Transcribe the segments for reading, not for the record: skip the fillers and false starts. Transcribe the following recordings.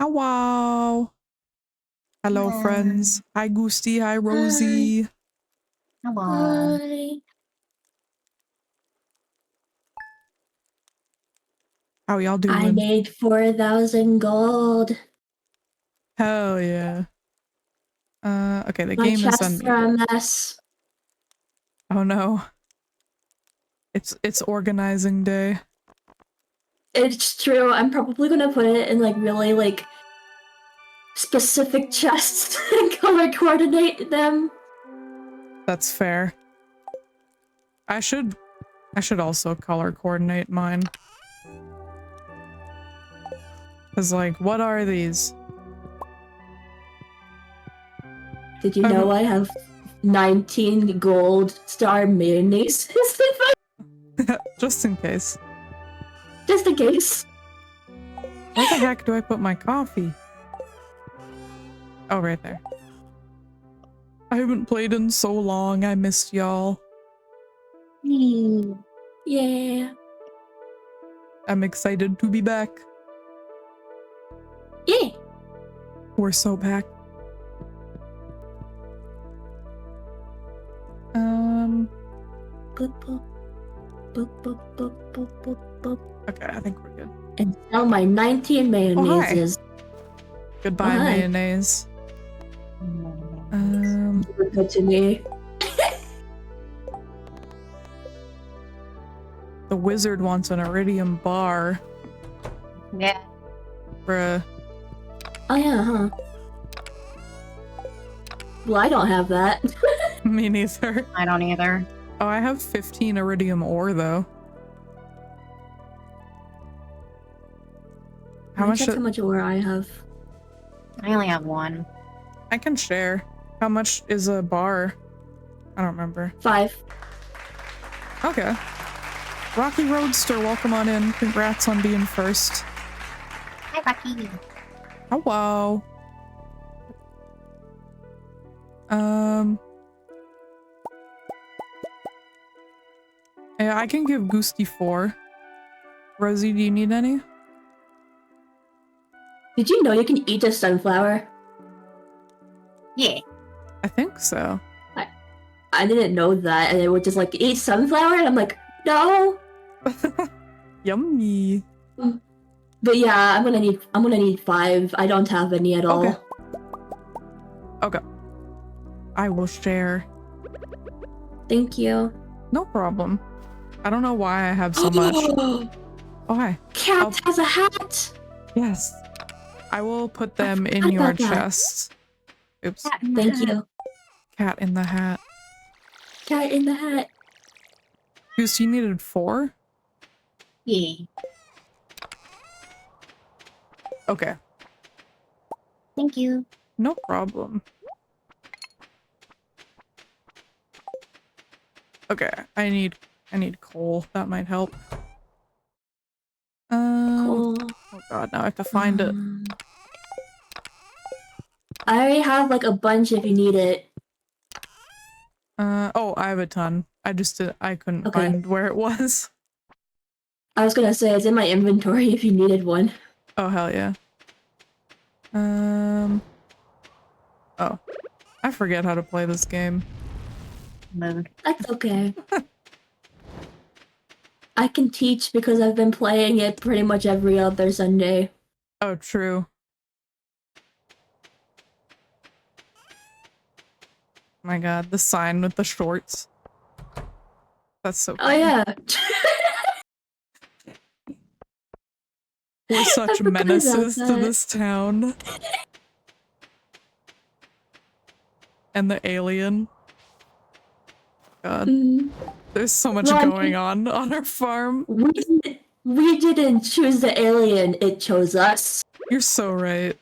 Oh, wow. Hello, friends. Hi, Goosty. Hi, Rosey. Hello. Hi. How y'all doing? I made 4,000 gold. Hell yeah. Okay, the My game is chests are a unmuted. mess. Oh no. It's organizing day. It's true. I'm probably gonna put it in like really like specific chests and color coordinate them. That's fair. I should also color coordinate mine. Cause like, what are these? Did you know I have 19 gold star mayonnaise? Just in case. Just in case. Where the heck do I put my coffee? Oh, right there. I haven't played in so long. I missed y'all. Yeah. I'm excited to be back. Yeah. We're so back. Boop, boop. Boop, boop, boop, boop, boop, boop. Okay, I think we're good. And now my 19 mayonnaises. Goodbye, mayonnaise. You're good to me. The wizard wants an iridium bar. Yeah. Bruh. Oh yeah, huh? Well, I don't have that. Me neither. I don't either. Oh, I have 15 iridium ore though. How much? Check how much ore I have. I only have one. I can share. How much is a bar? I don't remember. 5. Okay. Rocky Roadster, welcome on in. Congrats on being first. Hi, Rocky. Hello. Yeah, I can give Goosty 4. Rosie, do you need any? Did you know you can eat a sunflower? Yeah. I think so. I didn't know that, and they would just like eat sunflower, and I'm like, no. Yummy. But yeah, I'm gonna need 5. I don't have any at all. Okay. I will share. Thank you. No problem. I don't know why I have so much. Oh, hi. Cat has a hat! Yes. I will put them in your chest. Oops. Thank you. Cat in the hat. Cat in the hat. Goose, you needed 4? Yeah. Okay. Thank you. No problem. Okay, I need coal. That might help. Cool. Oh god, now I have to find it. I already have like a bunch if you need it. Oh, I have a ton. I couldn't find where it was. I was gonna say it's in my inventory if you needed one. Oh, hell yeah. Oh. I forget how to play this game. Mood. That's okay. I can teach because I've been playing it pretty much every other Sunday. Oh, true. My god, the sign with the shorts. That's so funny. Oh yeah. We're such menaces to this town. And the alien. God. There's so much going on our farm. We didn't choose the alien, it chose us. You're so right.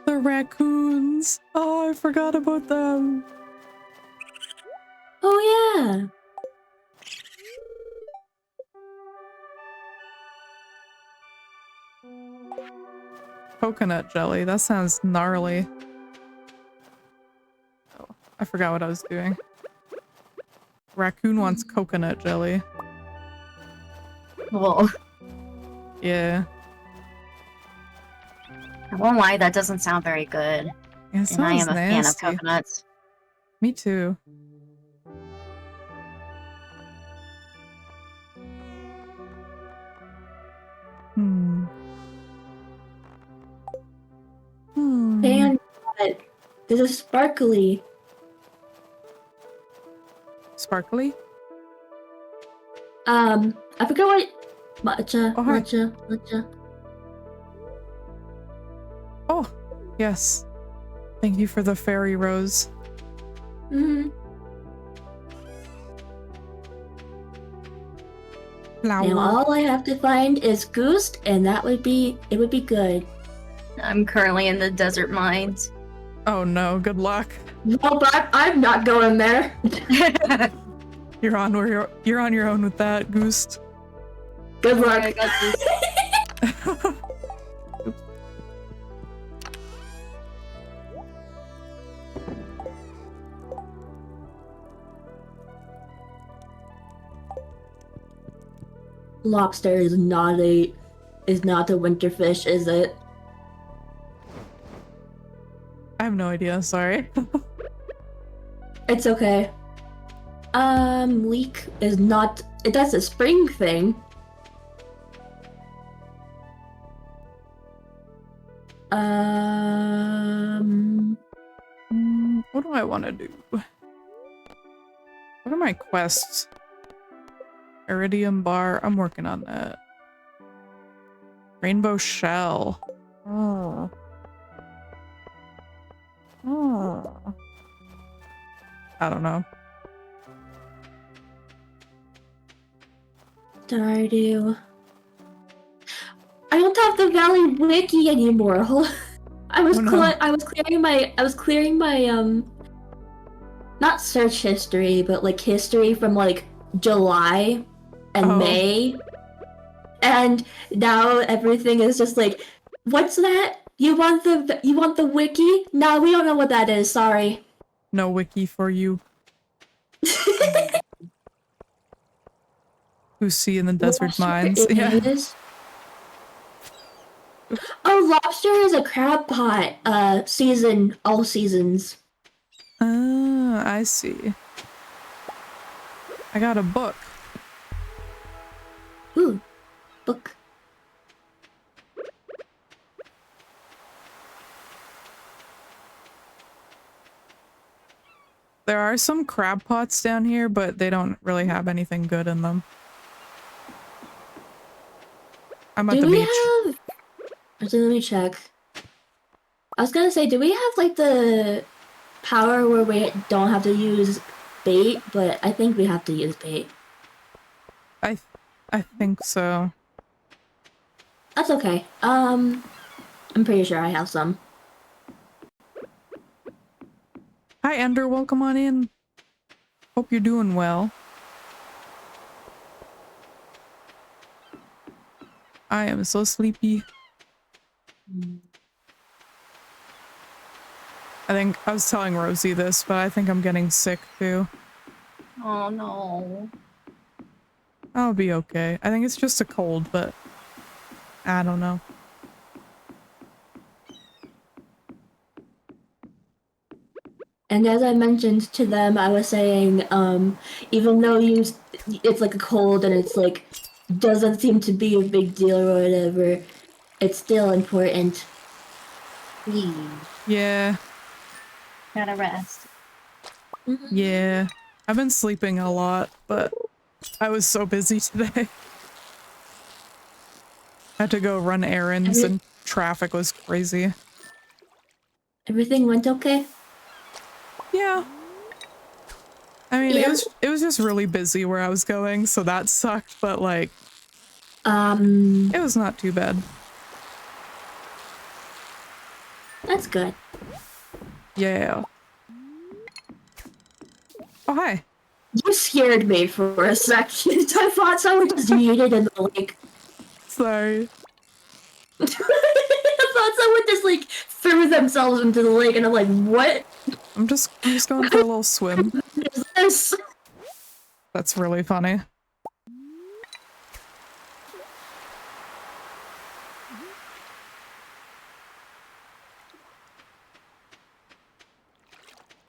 The raccoons. Oh, I forgot about them. Oh yeah. Coconut jelly. That sounds gnarly. Oh. forgot what I was doing. Raccoon wants coconut jelly. Well, Yeah. I won't lie, that doesn't sound very good. Yeah, it And I sounds am a fan of nasty. coconuts. Me too. Hmm. Hmm. And there's a sparkly. Sparkly? I forgot what matcha, Oh, hi. matcha. Oh, yes. Thank you for the fairy rose. Mm-hmm. Flower. Now all I have to find is Goose, and it would be good. I'm currently in the desert mines. Oh no, good luck. No, but I'm not going there. You're on your own with that, Goose. Good luck. I got this. Lobster is not a winter fish, is it? I have no idea, sorry. It's okay. Leek is not. That's a spring thing. What do I want to do? What are my quests? Iridium bar. I'm working on that. Rainbow shell. Oh. Oh. I don't know. Stardew. I don't have the Valley Wiki anymore. I was Oh, no. I was clearing my not search history, but like history from like July and Oh. May. And now everything is just like, what's that? You want the wiki? No, we don't know what that is, sorry. No wiki for you. Who's see in the desert mines? Yeah. Is. Oh, lobster is a crab pot. All seasons. Ah, I see. I got a book. Ooh, book. There are some crab pots down here, but they don't really have anything good in them. I'm at the beach. Let me check. I was gonna say, do we have like the power where we don't have to use bait? But I think we have to use bait. I think so. That's okay. I'm pretty sure I have some. Hi, Ender. Welcome on in. Hope you're doing well. I am so sleepy. I think I was telling Rosey this, but I think I'm getting sick too. Oh no. I'll be okay. I think it's just a cold, but I don't know. And as I mentioned to them, I was saying, even though it's like a cold and it's like doesn't seem to be a big deal or whatever, it's still important. Yeah. Gotta rest. Yeah. I've been sleeping a lot, but I was so busy today. I had to go run errands and traffic was crazy. Everything went okay? Yeah. I mean, Yeah. it was just really busy where I was going, so that sucked, but like It was not too bad. That's good. Yeah. Oh, hi. You scared me for a second. I thought someone just yeeted in the lake. Sorry. I thought someone just like threw themselves into the lake and I'm like, what? I'm just going for a little swim. What is this? That's really funny.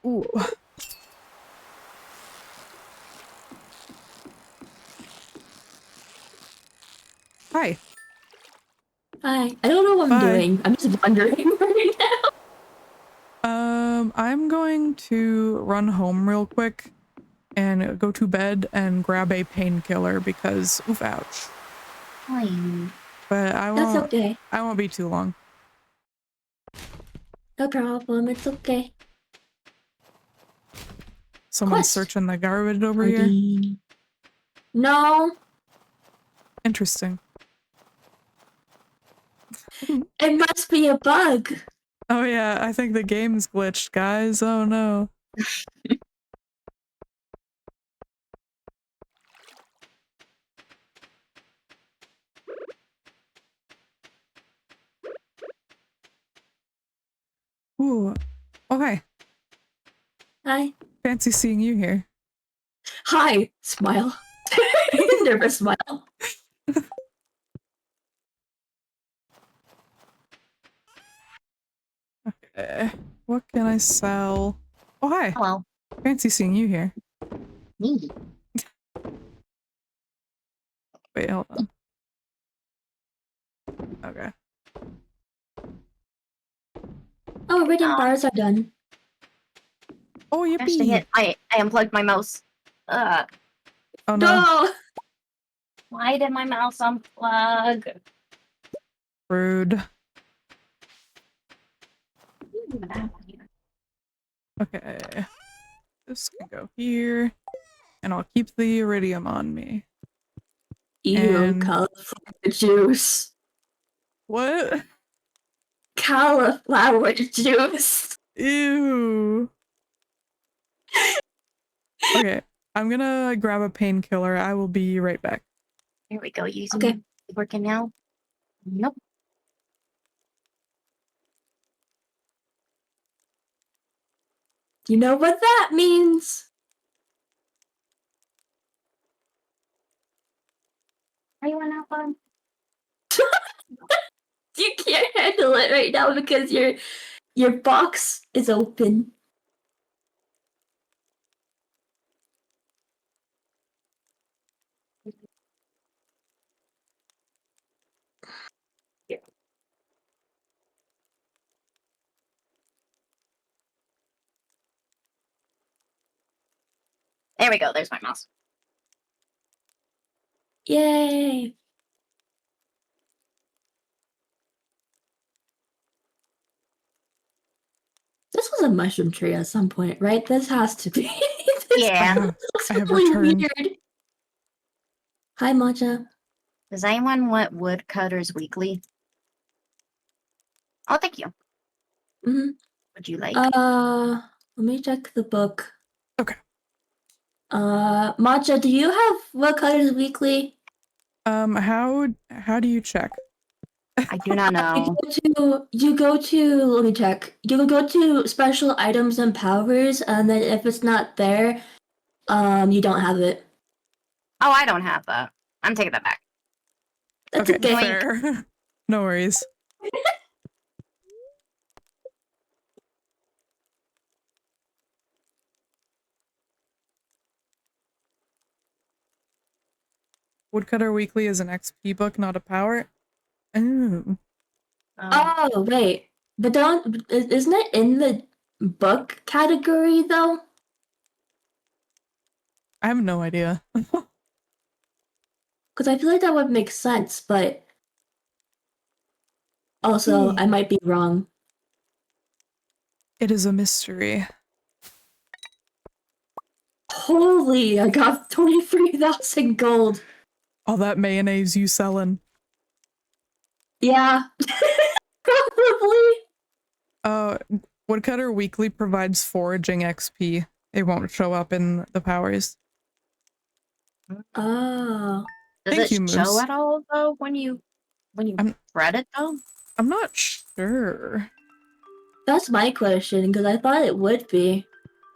Ooh. Hi. Hi. I don't know what I'm Bye. doing. I'm just wondering right now. I'm going to run home real quick and go to bed and grab a painkiller because oof, ouch. Fine. But That's okay. I won't be too long. No problem. It's okay. Someone's Quest. searching the garbage over here. Sardine. No, Interesting. it must be a bug. Oh yeah, I think the game's glitched, guys. Oh no. Ooh. Okay. Hi. Fancy seeing you here. Hi. Smile. Nervous smile. Okay. What can I sell? Oh hi. Hello. Fancy seeing you here. Me. Wait, hold on. Okay. Oh, reading bars are done. Oh Gosh dang yippee. it. I unplugged my mouse. Oh no. No. Why did my mouse unplug? Rude. Okay. This can go here. And I'll keep the iridium on me. Ew, And- cauliflower juice. What? Cauliflower juice. Ew. Okay. I'm gonna grab a painkiller. I will be right back. Here we go. Using Okay. working now. Nope. You know what that means? Are you on that phone? You can't handle it right now because your box is open. There we go. There's my mouse. Yay! This was a mushroom tree at some point, right? This has to be. This Yeah. looks I have really returned. weird. Hi, Matcha. Does anyone want Woodcutters Weekly? Oh, thank you. Mm-hmm. Would you like? Let me check the book. Okay. Matcha, do you have Woodcutters Weekly? How do you check? I do not know. You go to, let me check. You go to special items and powers, and then if it's not there, you don't have it. Oh, I don't have that. I'm taking that back. That's Okay, okay. fair. No worries. Woodcutter Weekly is an XP book, not a power. Ooh. Oh, wait. But isn't it in the book category, though? I have no idea. Because I feel like that would make sense, but also, I might be wrong. It is a mystery. Holy, I got 23,000 gold. All that mayonnaise you selling. Yeah, probably. Woodcutter Weekly provides foraging XP. It won't show up in the powers. Oh. Does Thank it you, show Moose. at all though when you read it though? I'm not sure. That's my question, because I thought it would be.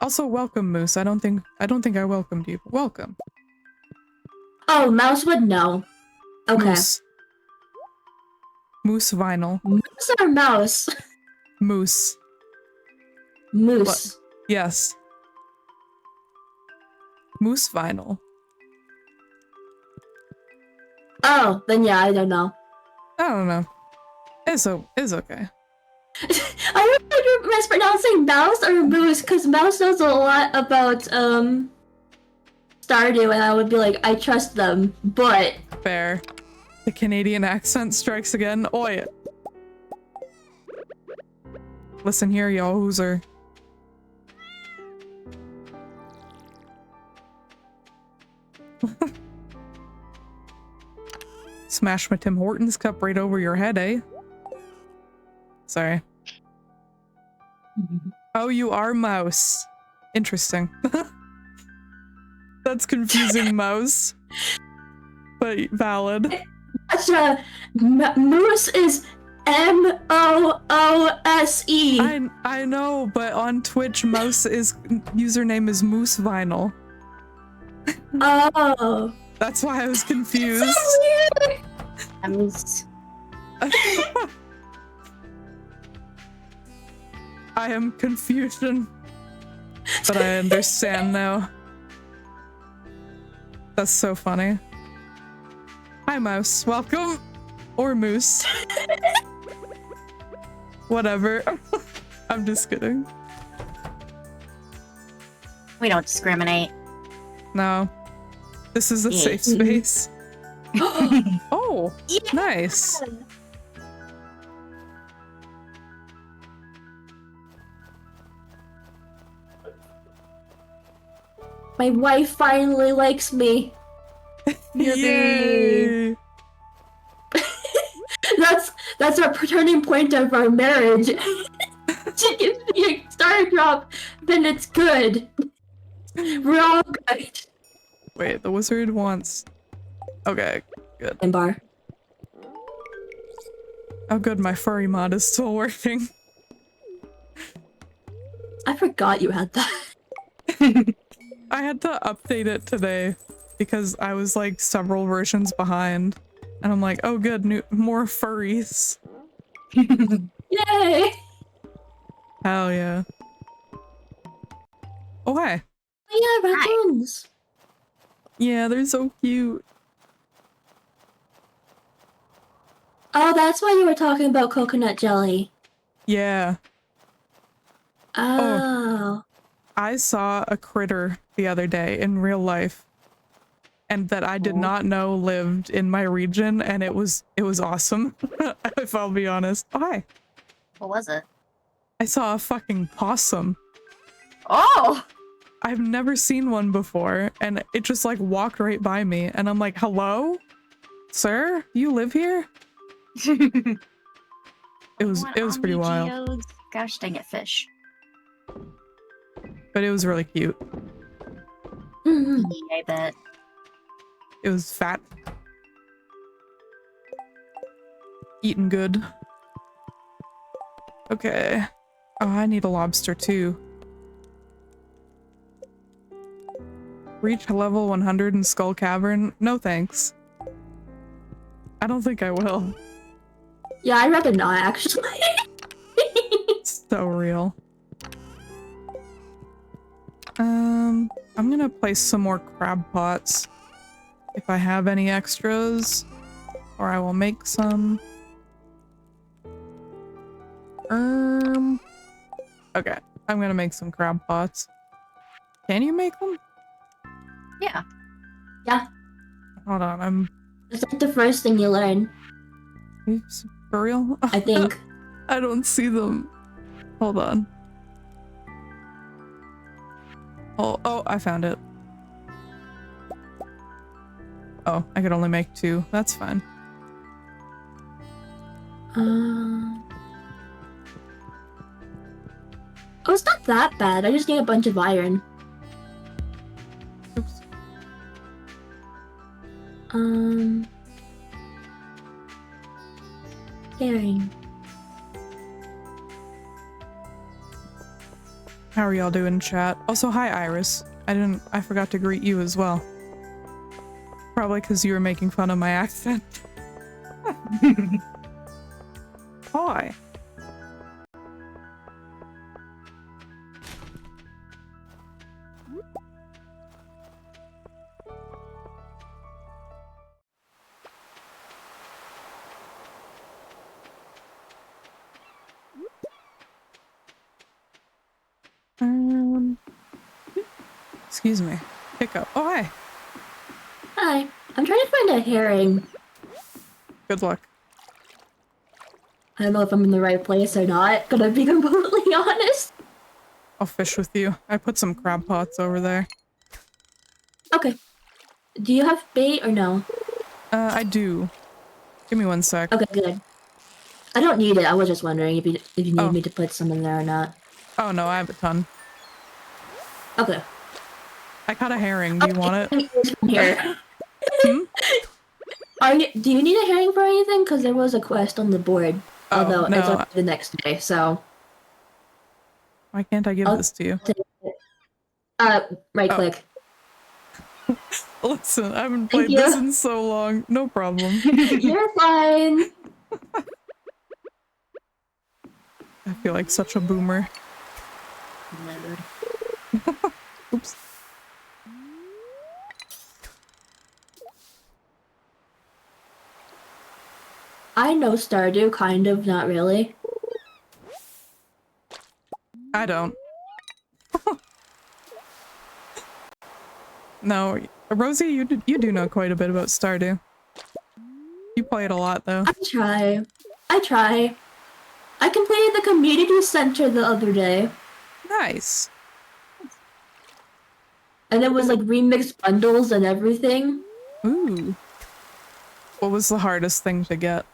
Also, welcome, Moose. I don't think I welcomed you. But welcome. Oh, Mouse would know. Okay. Moose. Moose vinyl. Moose or mouse? Moose. Moose. Yes. Moose vinyl. Oh, then yeah, I don't know. I don't know. It's okay. I don't know if you're mispronouncing mouse or moose, because mouse knows a lot about Stardew, and I would be like, I trust them, but Fair. The Canadian accent strikes again. Oi. Listen here, y'all hooser. Smash my Tim Hortons cup right over your head, eh? Sorry. Oh, you are mouse. Interesting. That's confusing, mouse. But valid. Gotcha. Moose is M-O-O-S-E. I know, but on Twitch, mouse is username is Moose Vinyl. Oh. That's why I was confused. So weird. I am confusion, but I understand now. That's so funny. Hi, mouse. Welcome. Or moose. Whatever. I'm just kidding. We don't discriminate. No. This is a safe space. Oh, Yeah. nice. My wife finally likes me. Yay! That's our turning point of our marriage. She gives me a star drop, then it's good. We're all good. Wait, the wizard wants... Okay, good. And bar. Oh good, my furry mod is still working. I forgot you had that. I had to update it today because I was like several versions behind. And I'm like, oh good, more furries. Yay! Hell yeah. Oh hi. Oh yeah, raccoons. Yeah, they're so cute. Oh, that's why you were talking about coconut jelly. Yeah. Oh. I saw a critter the other day in real life and that I did not know lived in my region, and it was awesome. If I'll be honest. Oh, hi. What was it? I saw a fucking possum. Oh! I've never seen one before, and it just like walked right by me, and I'm like, hello? Sir? You live here? It was pretty wild. Geodes? Gosh dang it, fish. But it was really cute. Mm-hmm. Yeah, I bet. It was fat. Eating good. Okay. Oh, I need a lobster too. Reach level 100 in Skull Cavern? No thanks. I don't think I will. Yeah, I'd rather not actually. So real. I'm gonna place some more crab pots if I have any extras, or I will make some. Okay, I'm gonna make some crab pots. Can you make them? Yeah. Yeah. Hold on, It's like the first thing you learn, Oops, for real? I think. I don't see them. Hold on. Oh, I found it. Oh, I could only make 2. That's fine. Oh, it's not that bad. I just need a bunch of iron. Oops. Pairing. How are y'all doing, chat? Also, hi, Iris. I forgot to greet you as well. Probably because you were making fun of my accent. Hi. Excuse me. Hiccup. Oh, hi. Hi. I'm trying to find a herring. Good luck. I don't know if I'm in the right place or not, gonna be completely honest. I'll fish with you. I put some crab pots over there. Okay. Do you have bait or no? I do. Give me 1 sec. Okay, good. I don't need it. I was just wondering if you need Oh. me to put some in there or not. Oh, no, I have a ton. Okay. I caught a herring. Do you want it? Here. Hmm? Do you need a herring for anything? Because there was a quest on the board. Oh, Although it's no. up the next day, so. Why can't I give this to you? Right Oh. click. Listen, I haven't Thank played this you. in so long. No problem. You're fine. I feel like such a boomer. Oops. I know Stardew, kind of, not really. I don't. No, Rosie, you do know quite a bit about Stardew. You play it a lot, though. I try. I completed the community center the other day. Nice. And it was like remixed bundles and everything. Ooh. What was the hardest thing to get?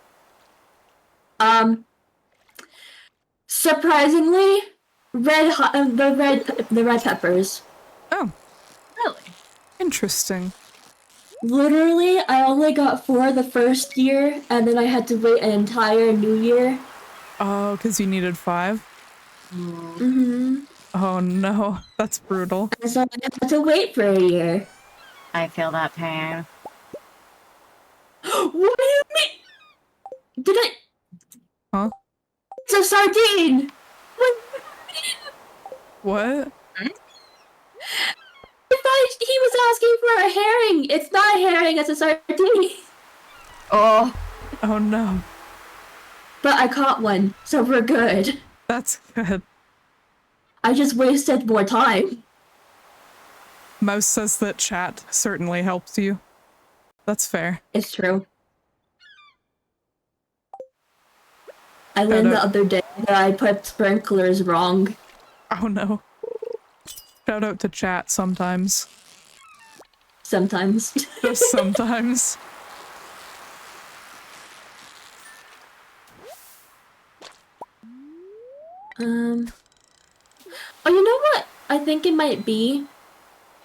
Surprisingly, the red peppers. Oh, Really? interesting. Literally, I only got 4 the first year, and then I had to wait an entire new year. Oh, because you needed 5? Mm-hmm. Oh no, that's brutal. And so I had to wait for a year. I feel that pain. What do you mean? Did I? Huh? It's a sardine! What? I thought he was asking for a herring! It's not a herring, it's a sardine! Oh. Oh no. But I caught one, so we're good. That's good. I just wasted more time. Mouse says that chat certainly helps you. That's fair. It's true. I learned the other day that I put sprinklers wrong. Oh no. Shout out to chat sometimes. Sometimes. Just sometimes. Oh, you know what? I think it might be,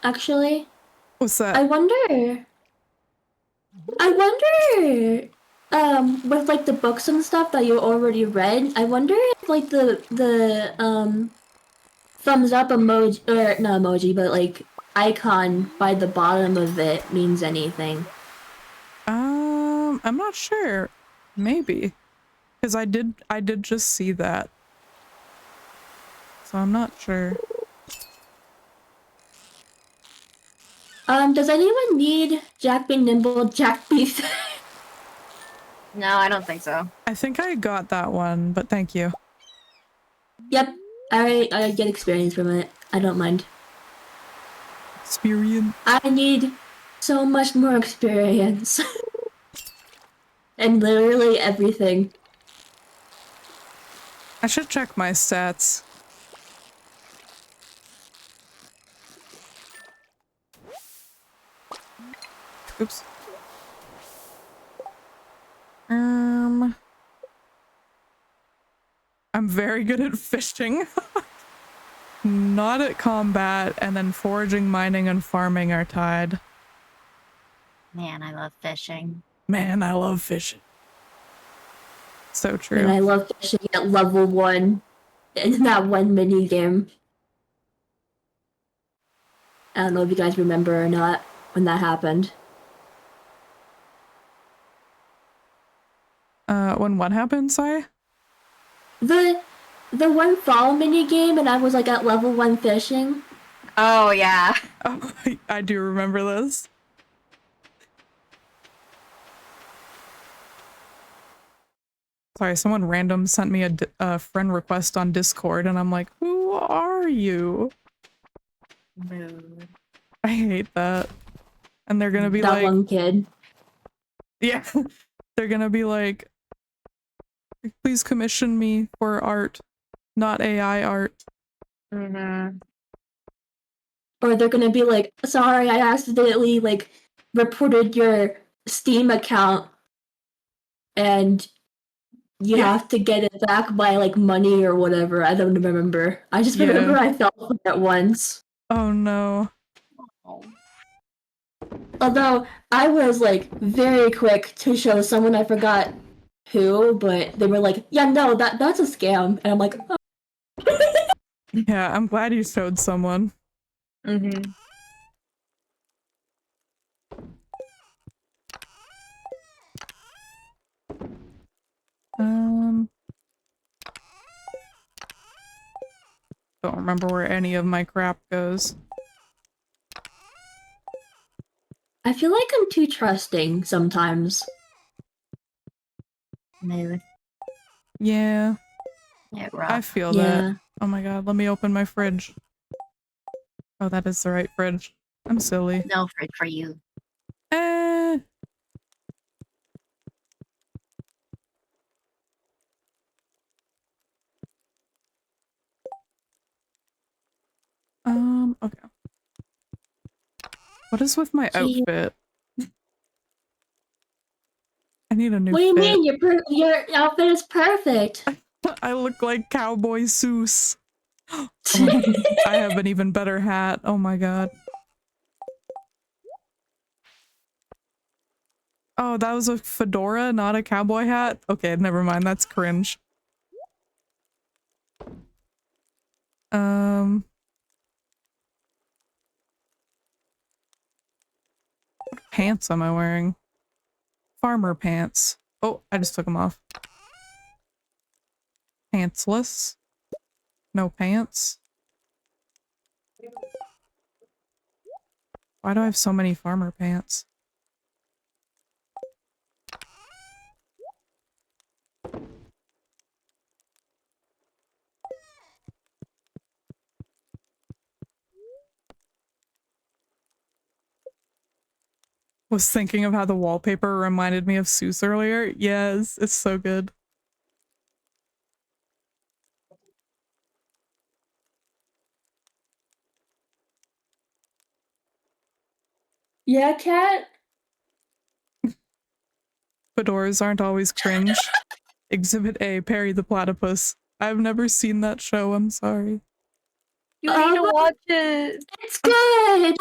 actually. What's that? I wonder, with like the books and stuff that you already read, I wonder if like the thumbs up emoji, or not emoji, but like icon by the bottom of it means anything. I'm not sure. Maybe. Because I did just see that. So I'm not sure. Does anyone need Jack be nimble, Jack be No, I don't think so. I think I got that one, but thank you. Yep, I get experience from it. I don't mind. Experience. I need so much more experience. And literally everything. I should check my stats. Oops. I'm very good at fishing. Not at combat, and then foraging, mining, and farming are tied. Man, I love fishing. Man, I love fishing. So true. And I love fishing at level 1 in that one mini game. I don't know if you guys remember or not when that happened. When what happened, sorry? The one fall mini game, and I was like at level 1 fishing. Oh yeah. Oh, I do remember this. Sorry, someone random sent me a friend request on Discord, and I'm like, who are you? Mood. I hate that. And they're gonna be That like, one kid. yeah, they're gonna be like, please commission me for art, not AI art. Mm-hmm. Or they're gonna be like, sorry, I accidentally like reported your Steam account, and you Yeah. have to get it back by like money or whatever. I don't remember. I just remember Yeah. I fell for it once. Oh no. Oh. Although I was like very quick to show someone, I forgot who, but they were like, yeah, no, that's a scam. And I'm like, oh. Yeah, I'm glad you showed someone. Mm-hmm. Don't remember where any of my crap goes. I feel like I'm too trusting sometimes. Mood. Yeah, Yeah, I rough. feel Yeah. that. Oh my god, let me open my fridge. Oh, that is the right fridge. I'm silly. No fridge for you. Eh. Okay. What is with my Gee, outfit? I need a new what do you fit. mean? Your outfit is perfect. I look like Cowboy Seuss. Oh, I have an even better hat. Oh my god. Oh, that was a fedora, not a cowboy hat? Okay, never mind. That's cringe. What pants am I wearing? Farmer pants. Oh, I just took them off. Pantsless. No pants. Why do I have so many farmer pants? Was thinking of how the wallpaper reminded me of Seuss earlier. Yes, it's so good. Yeah, cat. Fedoras aren't always cringe. Exhibit A, Perry the Platypus. I've never seen that show, I'm sorry. You need to watch it. It's good.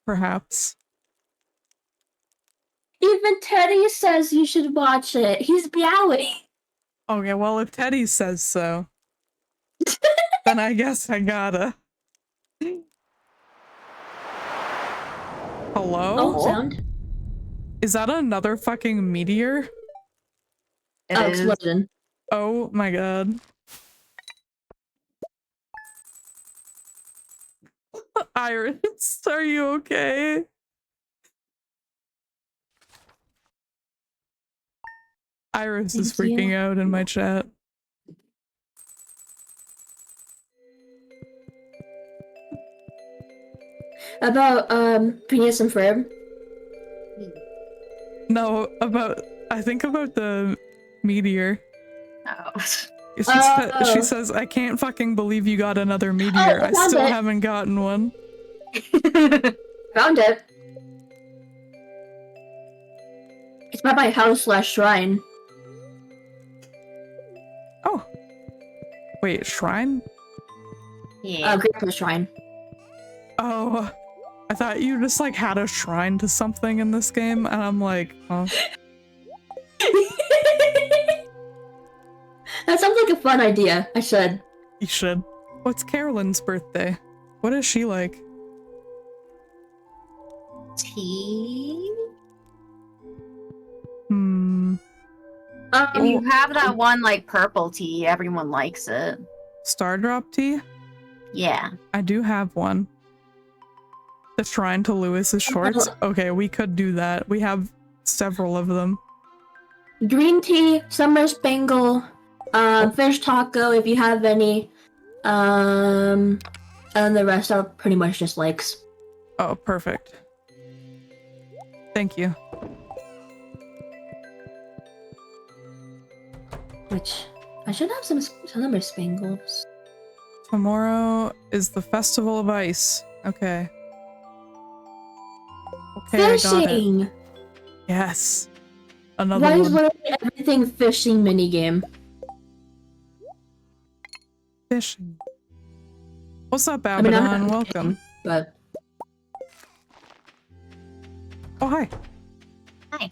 Perhaps. Even Teddy says you should watch it. He's meowing. Okay, well, if Teddy says so, then I guess I gotta. Hello? Oh, sound. Is that another fucking meteor? It is. Explosion. Oh my god. Iris, are you okay? Iris is Thank freaking you. out in my chat. About Phineas and Ferb. No, I think about the meteor. Oh. She says, I can't fucking believe you got another meteor. I I found still it. haven't gotten one. Found it. It's by my house/shrine. Oh. Wait, shrine? Yeah. Grandpa's shrine. Oh. I thought you just like had a shrine to something in this game, and I'm like, oh. That sounds like a fun idea. I should. You should. What's Carolyn's birthday? What is she like? Tea? Hmm. If you have that one, like, purple tea, everyone likes it. Stardrop tea? Yeah. I do have one. The Shrine to Lewis's shorts? Okay, we could do that. We have several of them. Green tea, summer spangle, fish taco if you have any. And the rest are pretty much just likes. Oh, perfect. Thank you. Which I should have some summer spangles. Tomorrow is the Festival of Ice. Okay. Okay, I got it. Fishing! Yes. Another Why is one. literally everything fishing minigame? Fishing. What's up, I mean, I'm Abaddon? not Welcome. fishing, but Oh, hi. Hi.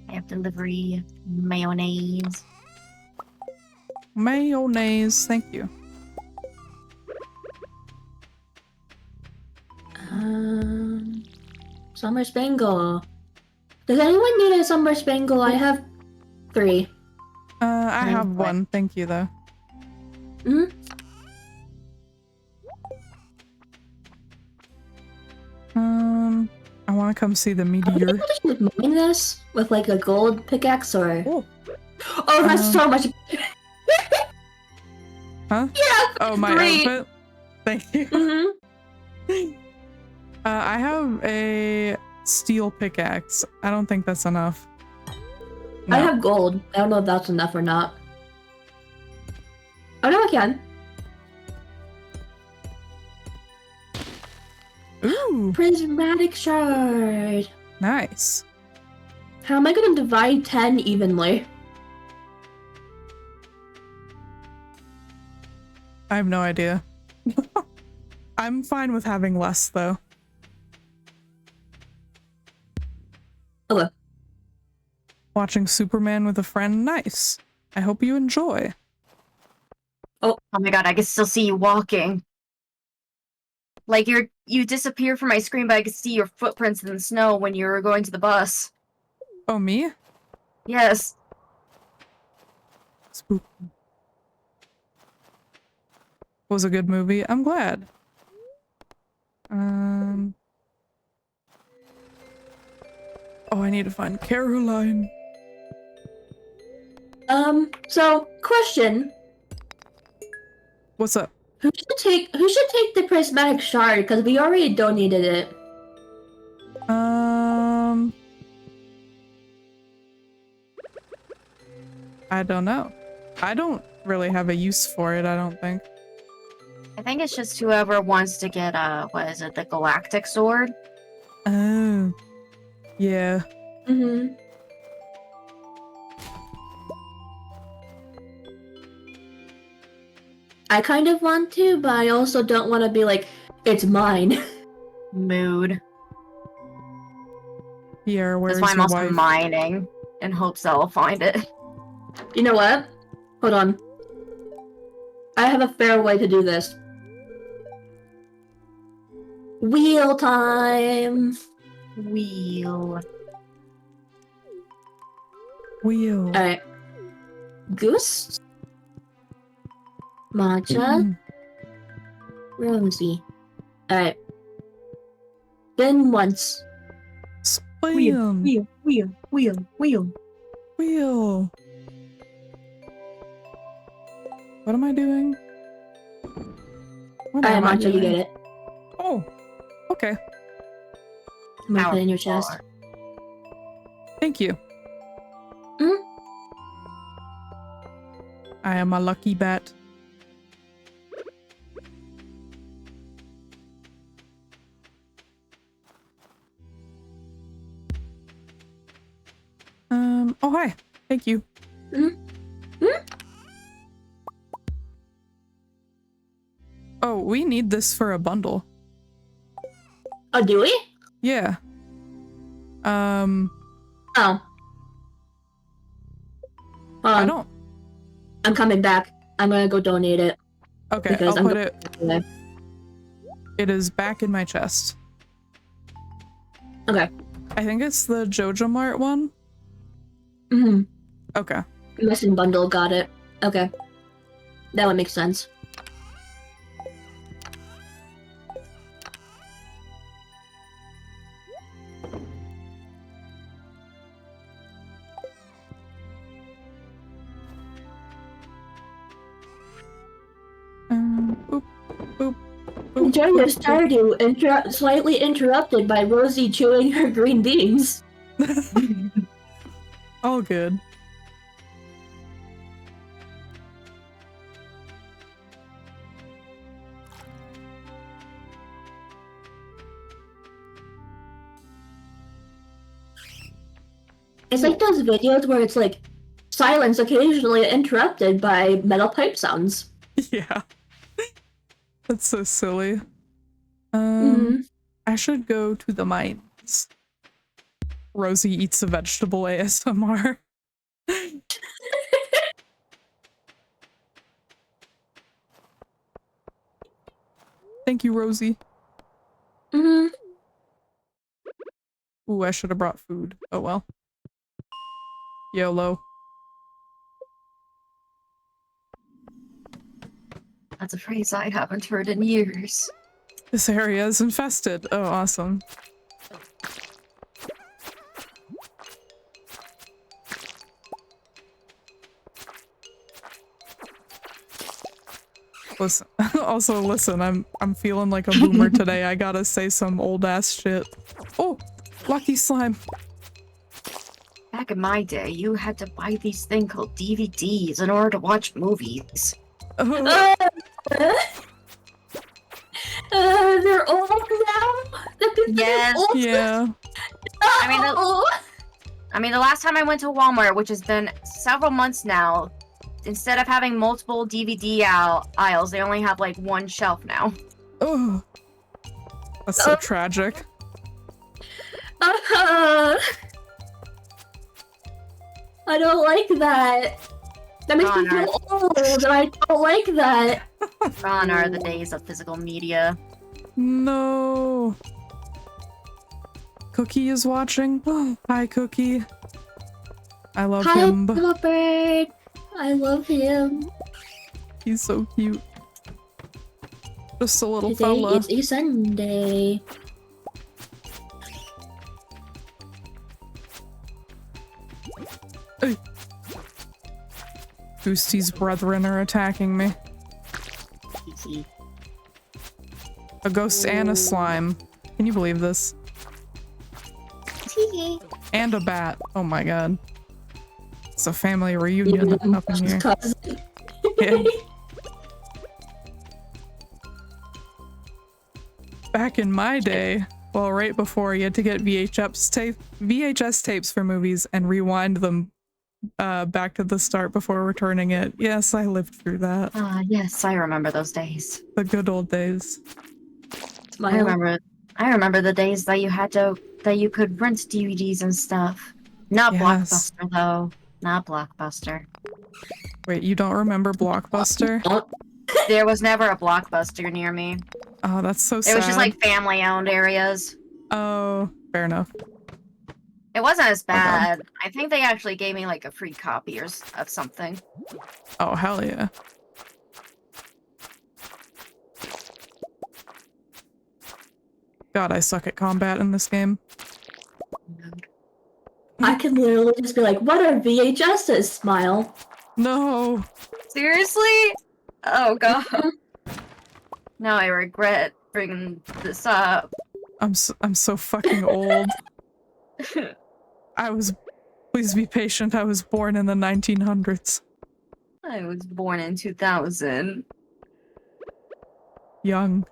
I have delivery mayonnaise. Mayonnaise. Thank you. Summer spangle. Does anyone need a summer spangle? I have 3. I have one. Thank you, though. Hmm? I want to come see the Are we meteor. able to just mine this with like a gold pickaxe or? Oh. Oh, that's so much. Huh? Yeah. Oh, my great. outfit? Thank you. Mm-hmm. I have a steel pickaxe. I don't think that's enough. No. I have gold. I don't know if that's enough or not. Oh no, I can. Ooh, Prismatic shard. nice. How am I gonna divide 10 evenly? I have no idea. I'm fine with having less, though. Okay. Watching Superman with a friend, nice. I hope you enjoy. Oh my god, I can still see you walking. Like you disappear from my screen, but I can see your footprints in the snow when you were going to the bus. Oh, me? Yes. Spook. Was a good movie. I'm glad. Oh, I need to find Caroline. So question. What's up? Who should take the prismatic shard? Because we already donated it. I don't know. I don't really have a use for it, I don't think. I think it's just whoever wants to get what is it, the galactic sword? Oh. Yeah. Mm-hmm. I kind of want to, but I also don't want to be like, it's mine. Mood. Pierre, where's That's why I'm your also wife? mining in hopes that I'll find it. You know what? Hold on. I have a fair way to do this. Wheel time! Wheel. Wheel. Alright. Goose? Matcha? Rosy. Alright. Then once. Spam. Wheel. Wheel. What am I doing? What Alright, am I Matcha, you doing? get it. Oh. Okay. I'm gonna put it in your chest. Thank you. Mhm. I am a lucky bat. Oh hi. Thank you. Oh, we need this for a bundle. Oh, do we? Yeah. Oh. Hold I on. don't. I'm coming back. I'm gonna go donate it. Okay, Because I'll I'm put it. Okay. It is back in my chest. Okay. I think it's the Jojo Mart one. Mm-hmm. Okay. Missing bundle, got it. Okay. That would make sense. Boop, boop, boop, Enjoy boop, your boop. Stardew, slightly interrupted by Rosey chewing her green beans. All good. It's like those videos where it's like silence occasionally interrupted by metal pipe sounds. Yeah. That's so silly. Mm-hmm. I should go to the mines. Rosey eats a vegetable ASMR. Thank you, Rosey. Mm-hmm. Ooh, I should have brought food. Oh well. YOLO. That's a phrase I haven't heard in years. This area is infested. Oh, awesome. Listen, also listen, I'm feeling like a boomer today. I gotta say some old ass shit. Oh, lucky slime. Back in my day, you had to buy these things called DVDs in order to watch movies. Oh, They're old now? Yes. Old? yeah. I mean, the last time I went to Walmart, which has been several months now, instead of having multiple DVD aisles, they only have like one shelf now. Oh, that's so tragic. I don't like that. That makes me feel old, and I don't like that. Gone are the days of physical media. No. Cookie is watching. Hi, Cookie. I love him. Hi, little bird. I love him. He's so cute. Just a little Today fella. is a Sunday. Hey. Goosty's brethren are attacking me. A ghost and a slime. Can you believe this? And a bat. Oh my god. It's a family reunion up in here. Yeah. Back in my day, well, right before you had to get VHS tapes for movies and rewind them back to the start before returning it. Yes, I lived through that. Yes, I remember those days. The good old days. I remember the days that you could rent DVDs and stuff. Not Yes. Blockbuster though. Not Blockbuster. Wait, you don't remember Blockbuster? There was never a Blockbuster near me. Oh, that's so sad. It was just like family-owned areas. Oh, fair enough. It wasn't as bad. I think they actually gave me like a free copy of something. Oh, hell yeah. God, I suck at combat in this game. I can literally just be like, what are VHSs? Smile. No. Seriously? Oh god. Now I regret bringing this up. I'm so fucking old. Please be patient. I was born in the 1900s. I was born in 2000. Young.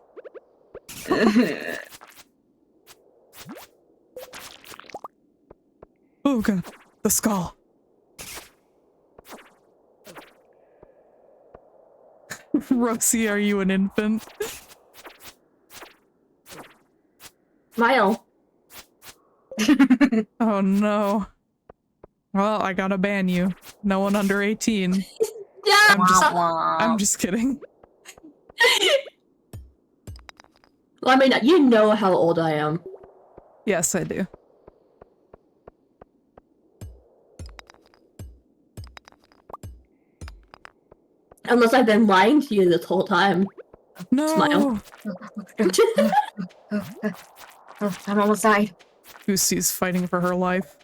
Oh god, the skull. Rosey, are you an infant? Smile. Oh no. Well, I gotta ban you. No one under 18. Yeah. I'm just kidding. Well, I mean, you know how old I am. Yes, I do. Unless I've been lying to you this whole time. No. Smile. I'm almost died. Goosey's fighting for her life.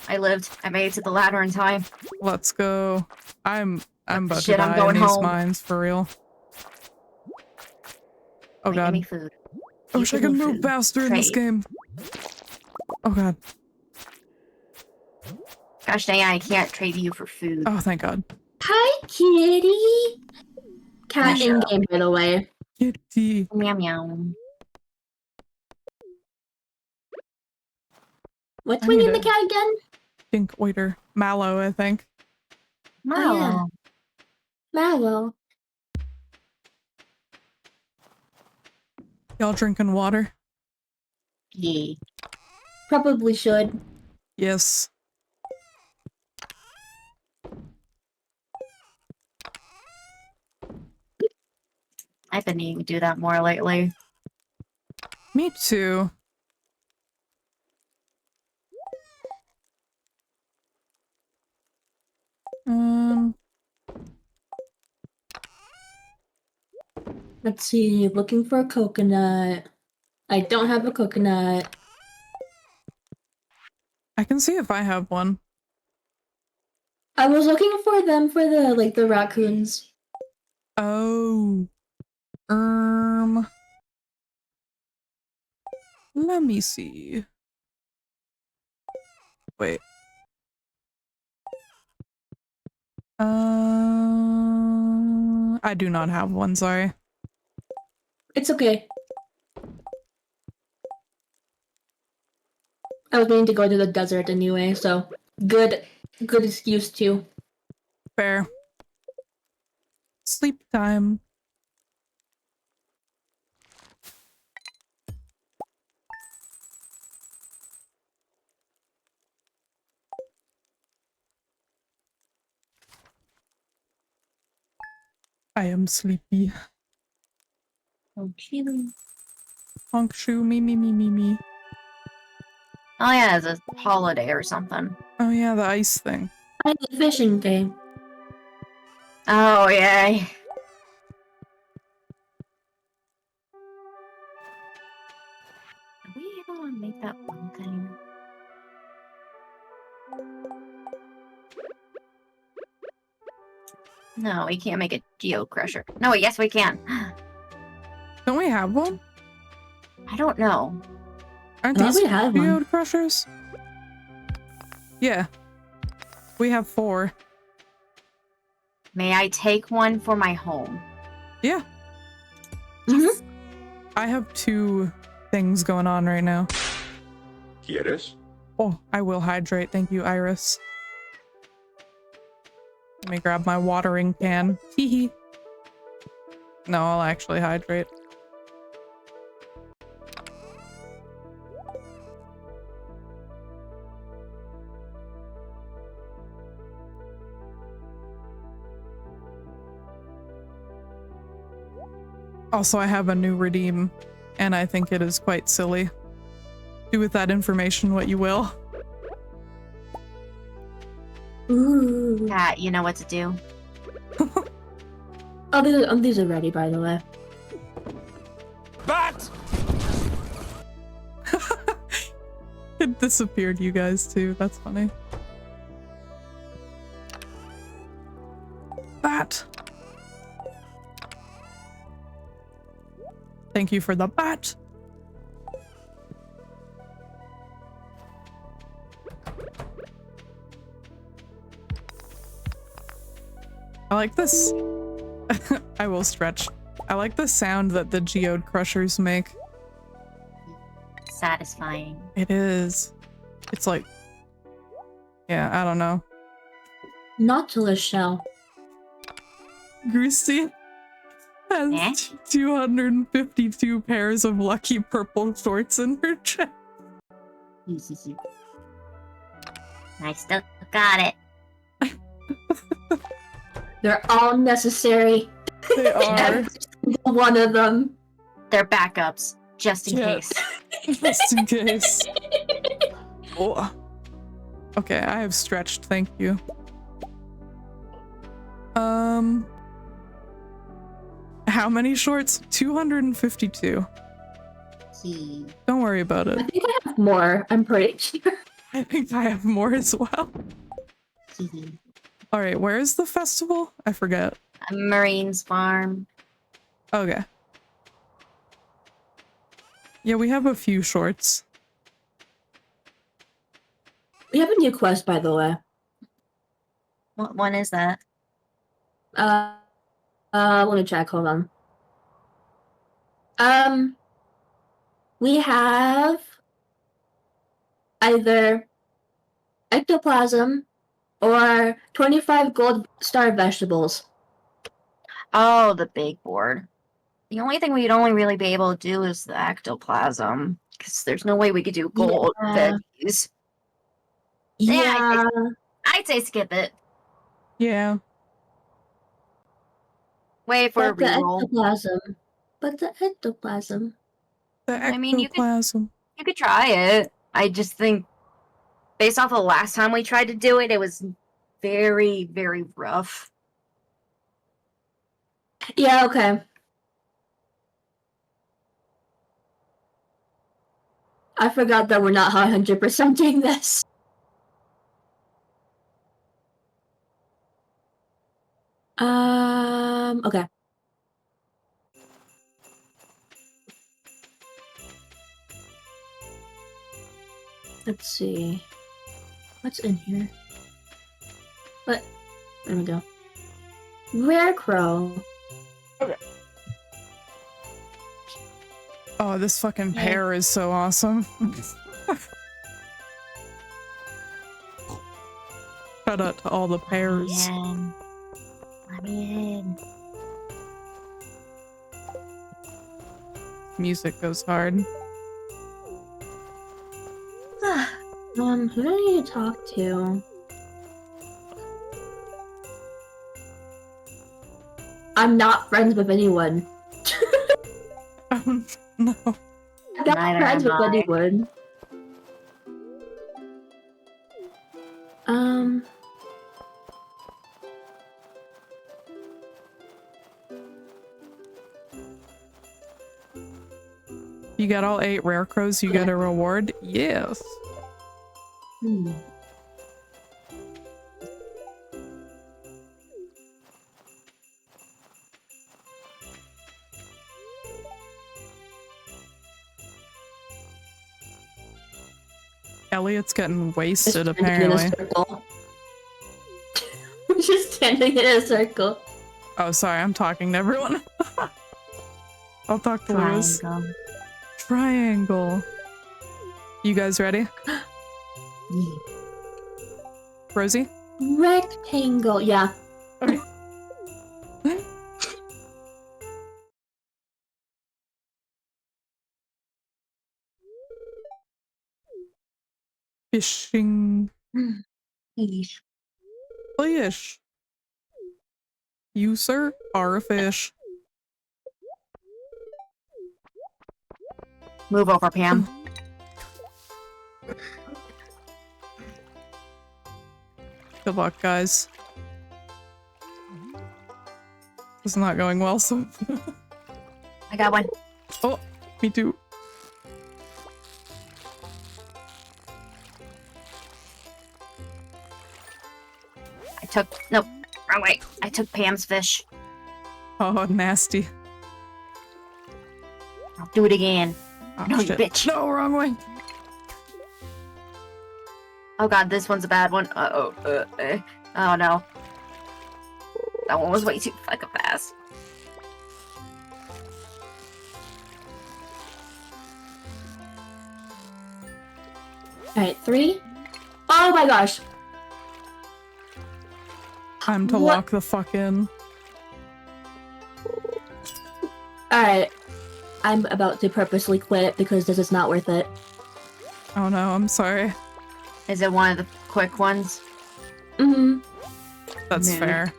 I lived. I made it to the ladder in time. Let's go. I'm about to Shit, I'm die going in these home. mines for real. Oh Wait, god. give me food. I wish I could move faster in this game. Oh god. Gosh dang, I can't trade you for food. Oh, thank god. Hi, kitty. Cat Yeah, in sure. game, by the way. Kitty. Meow meow. What's I we need name the a cat again? pink oiter. Mallow, I think. Oh, yeah. Mallow. Y'all drinking water? Yeah. Probably should. Yes. I've been needing to do that more lately. Me too. Let's see. Looking for a coconut. I don't have a coconut. I can see if I have one. I was looking for them for the raccoons. Oh. Let me see. Wait. I do not have one, sorry. It's okay. I was meaning to go to the desert anyway, so good excuse too. Fair. Sleep time. I am sleepy. Okay. Honk shoe, me. Oh yeah, it's a holiday or something. Oh yeah, the ice thing. I have a fishing game. Oh yay. Are we able to make that one thing? No, we can't make a geo crusher. No, yes we can. Don't we have one? I don't know. Aren't I thought these we had one. geode crushers? Yeah. We have 4. May I take one for my home? Yeah. Mm-hmm. I have 2 things going on right now. ¿Quieres? Oh, I will hydrate. Thank you, Iris. Let me grab my watering can. Hee hee. No, I'll actually hydrate. Also, I have a new redeem, and I think it is quite silly. Do with that information what you will. Ooh. Cat, you know what to do. Oh, these are ready, by the way. Bat! It disappeared, you guys, too. That's funny. Bat! Thank you for the bat! I like this. I will stretch. I like the sound that the geode crushers make. Satisfying. It is. It's like... Yeah, I don't know. Nautilus shell. Goosey has 252 pairs of lucky purple shorts in her chest. I still got it. They're all necessary. They are. Every single one of them. They're backups, just in Yeah. case. Just in case. Oh. Okay, I have stretched, thank you. How many shorts? 252. Don't worry about I it. think I have more. I'm pretty sure. I think I have more as well. All right, where is the festival? I forget. Marine's farm. Okay. Yeah, we have a few shorts. We have a new quest, by the way. What one is that? Let me check. Hold on. We have either ectoplasm or 25 gold star vegetables. Oh, the big board. The only thing we'd only really be able to do is the ectoplasm, because there's no way we could do gold Yeah. veggies. Yeah. I'd say skip it. Yeah. Wait for a But the reroll. ectoplasm. But the ectoplasm. The I mean, ectoplasm. You could try it. I just think, based off of the last time we tried to do it, it was very, very rough. Yeah, okay. I forgot that we're not 100%ing this. Okay. Let's see. What's in here? What? There we go. Rare crow. Oh, this fucking Yeah. pear is so awesome. Shout out to all the pears. Yeah. Let me in. Music goes hard. Who do I need to talk to? I'm not friends with anyone. Oh, no. I'm not Neither friends with am I. anyone. You got all 8 rare crows, you get a reward? Yes. Elliot's getting wasted, apparently. We're just standing in a circle. Oh, sorry, I'm talking to everyone. I'll talk to Lewis. Triangle. Triangle. You guys ready? Rosie? Rectangle, yeah. Okay. Fishing. Yeesh. Fish. You, sir, are a fish. Move over, Pam. Good luck, guys. It's not going well, so... I got one. Oh, me too. Nope, wrong way. I took Pam's fish. Oh, nasty. I'll do it again. Oh, No, you shit. bitch. No, wrong way. Oh god, this one's a bad one. Oh no. That one was way too fucking fast. Alright, 3. Oh my gosh. Time to What? lock the fuck in. Alright. I'm about to purposely quit because this is not worth it. Oh no, I'm sorry. Is it one of the quick ones? Mm-hmm. That's Mood. fair.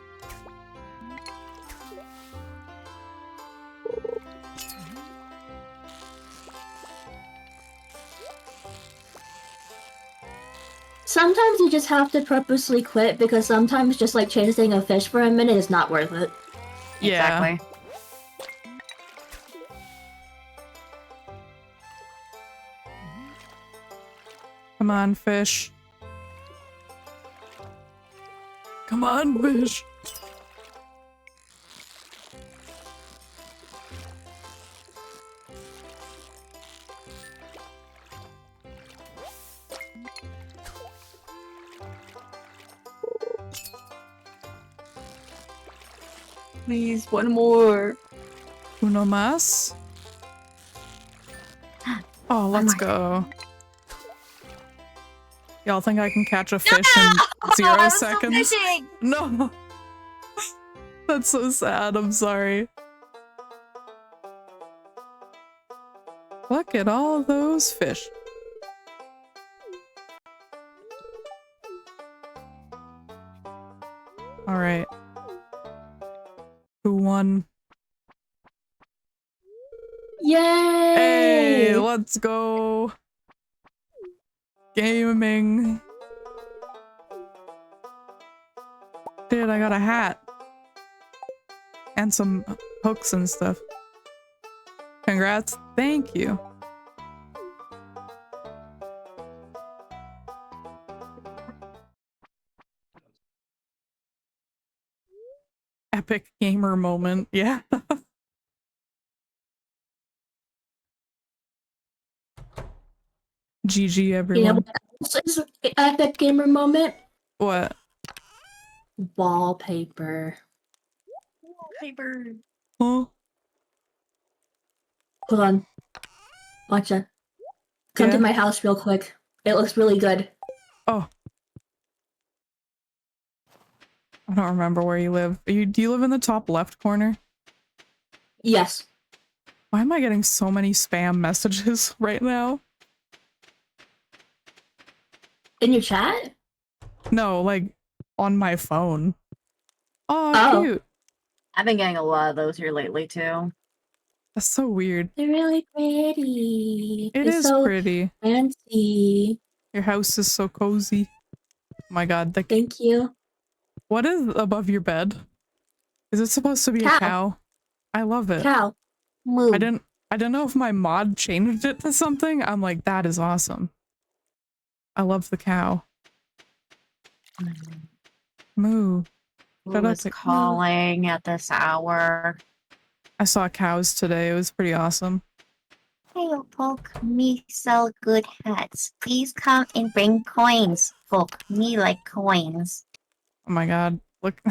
Sometimes you just have to purposely quit because sometimes just like chasing a fish for a minute is not worth it. Yeah. Exactly. Come on, fish. Come on, fish. Please, one more. Uno más. Oh, let's go. Y'all think I can catch a fish in 0 I'm still seconds? fishing! No. That's so sad. I'm sorry. Look at all those fish. All right. Who won? Yay! Hey, let's go. Gaming. Dude, I got a hat. And some hooks and stuff. Congrats. Thank you. Epic gamer moment. Yeah. GG, You know everyone. what else is an epic gamer moment? What? Wallpaper. Wallpaper. Huh? Hold on. Watch it. Come Yeah? to my house real quick. It looks really good. Oh. I don't remember where you live. Do you live in the top left corner? Yes. Why am I getting so many spam messages right now? In your chat? No, like on my phone. Oh, Oh. cute. I've been getting a lot of those here lately too. That's so weird. They're really pretty. It It's is so pretty. fancy. Your house is so cozy. Oh my god, Thank you. what is above your bed? Is it supposed to be a Cow. cow? I love it. Cow. Moo. I didn't know if my mod changed it to something. I'm like, that is awesome. I love the cow. Moo. Who Shut up. is calling at this hour? I saw cows today. It was pretty awesome. Hey, folk, me sell good hats. Please come and bring coins. Folk, me like coins. Oh my god. Look.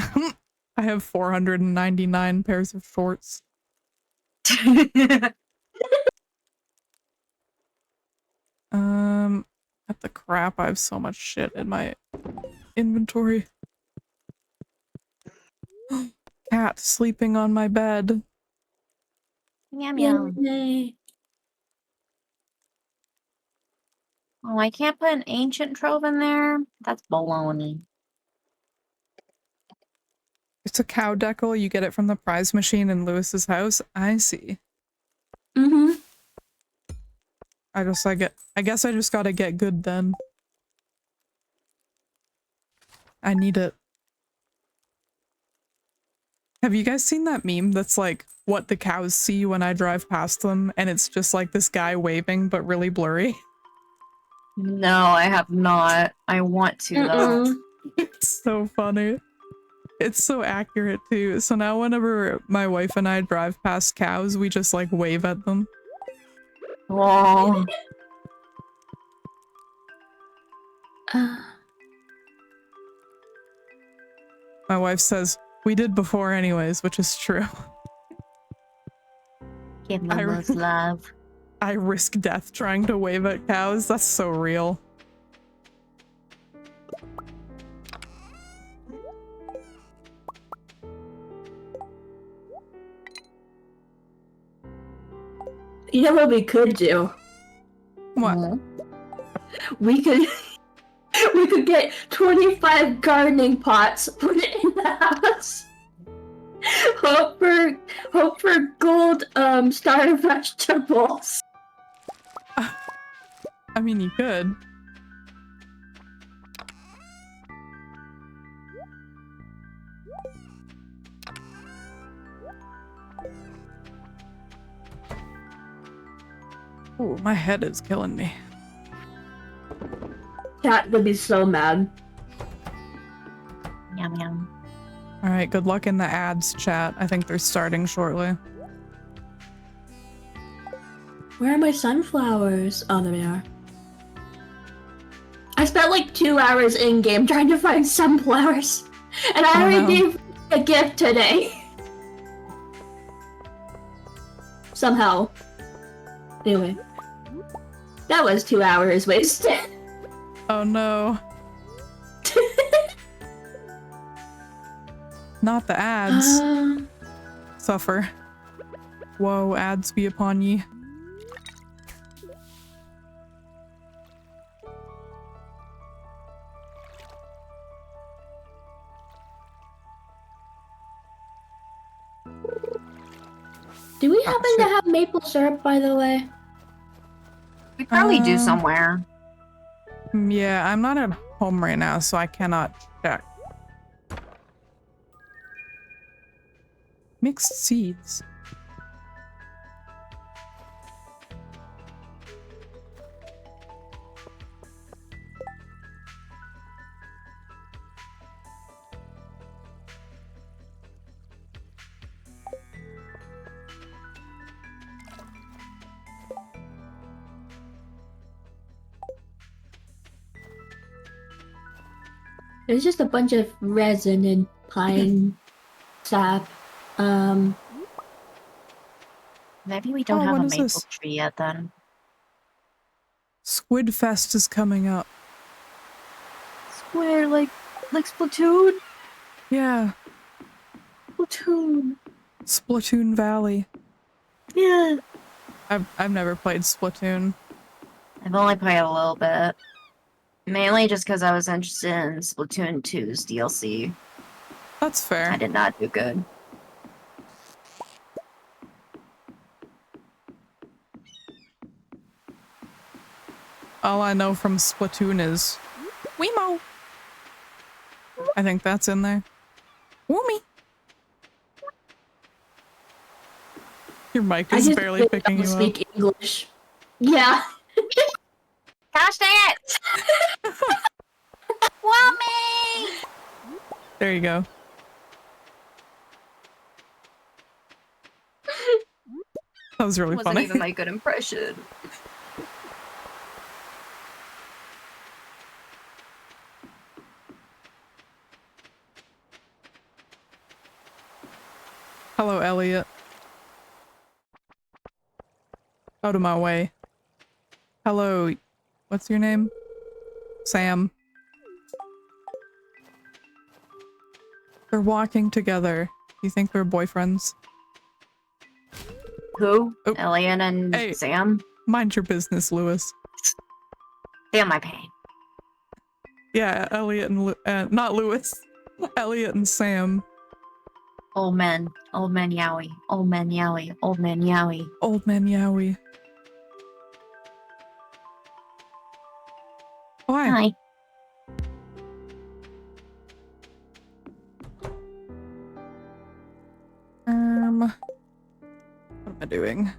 I have 499 pairs of shorts. At the crap, I have so much shit in my inventory. Cat sleeping on my bed. Meow meow. Yay. Oh, I can't put an ancient trove in there? That's baloney. It's a cow decal. You get it from the prize machine in Lewis's house. I see. Mm-hmm. I guess I just gotta get good then. I need it. Have you guys seen that meme that's like what the cows see when I drive past them, and it's just like this guy waving but really blurry? No, I have not. I want to though. It's so funny. It's so accurate too. So now whenever my wife and I drive past cows, we just like wave at them. Oh, My wife says, we did before anyways, which is true. Give I- Momo's love. I risk death trying to wave at cows. That's so real. You know what we could do? What? We could we could get 25 gardening pots, put it in the house. Hope for gold star vegetables. I mean, you could. Ooh, my head is killing me. Chat would be so mad. Yum yum. Alright, good luck in the ads, chat. I think they're starting shortly. Where are my sunflowers? Oh, there they are. I spent like 2 hours in game trying to find sunflowers, and I already gave a gift today. Somehow. Anyway, that was 2 hours wasted. Oh no. Not the ads. Suffer. Woe, ads be upon ye. Do we happen to have maple syrup, by the way? We probably do somewhere. Yeah, I'm not at home right now, so I cannot check. Mixed seeds. There's just a bunch of resin and pine sap. Maybe we don't Oh, have what a is maple this? tree yet then. Squid Fest is coming up. Square, like Splatoon? Yeah, Splatoon. Splatoon Valley. Yeah. I've never played Splatoon. I've only played a little bit. Mainly just because I was interested in Splatoon 2's DLC. That's I fair. did not do good. All I know from Splatoon is Weemo. I think that's in there. Woomy. Your mic I is just barely really picking don't you up. speak English. Yeah. Gosh dang it! Wummy! There you go. That was really Wasn't funny. even my good impression. Hello, Elliot. Out of my way. Hello. What's your name? Sam. They're walking together. You think they're boyfriends? Who? Oh. Elian and Hey. Sam? Mind your business, Lewis. Feel my pain. Yeah, Elliot and not Lewis. Elliot and Sam. Old men. Old man Yowie. Old man Yowie. Old man Yowie. Old man Yowie. Why? Hi. What am I doing?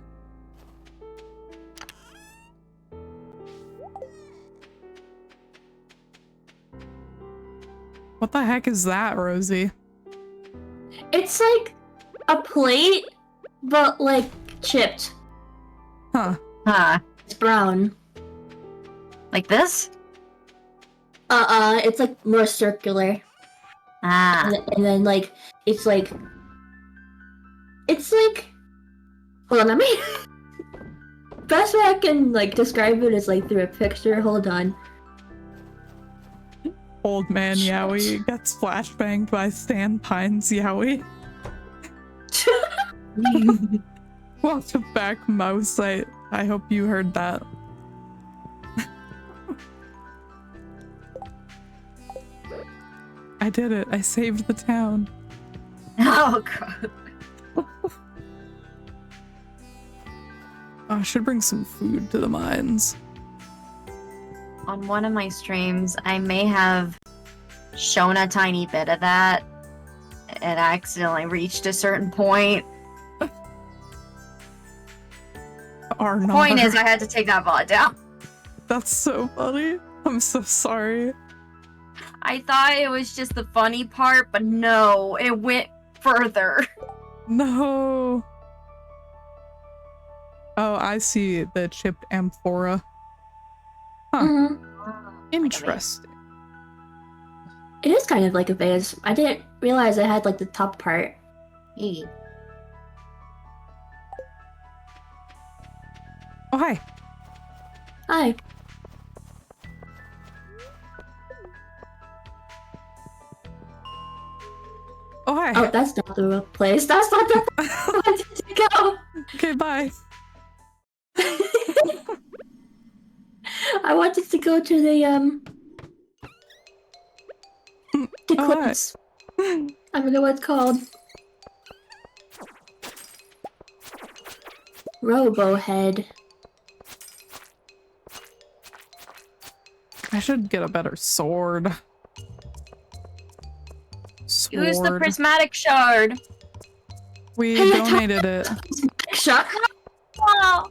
What the heck is that, Rosie? It's like a plate, but like chipped. Huh. Huh. It's brown. Like this? It's like more circular. Ah. And then like, it's like, hold on, let me, best way I can like describe it is like through a picture, hold on. Old man Yowie gets flashbanged by Stan Pines Yowie. Welcome back, Mouse. I hope you heard that. I did it. I saved the town. Oh god. Oh, I should bring some food to the mines. On one of my streams, I may have shown a tiny bit of that, and accidentally reached a certain point. Point is, I had to take that bot down. That's so funny. I'm so sorry. I thought it was just the funny part, but no, it went further. No. Oh, I see the chipped amphora. Huh. Interesting. It is kind of like a vase. I didn't realize it had like the top part. Hey. Oh, hi. Hi. Oh, hi. Oh, that's not the real place. That's not the place I wanted to go. Okay, bye. I wanted to go to the Oh, cliffs. I don't know what it's called. Robo head. I should get a better sword. Use the prismatic shard. We Hey, donated it. Shot. Wow.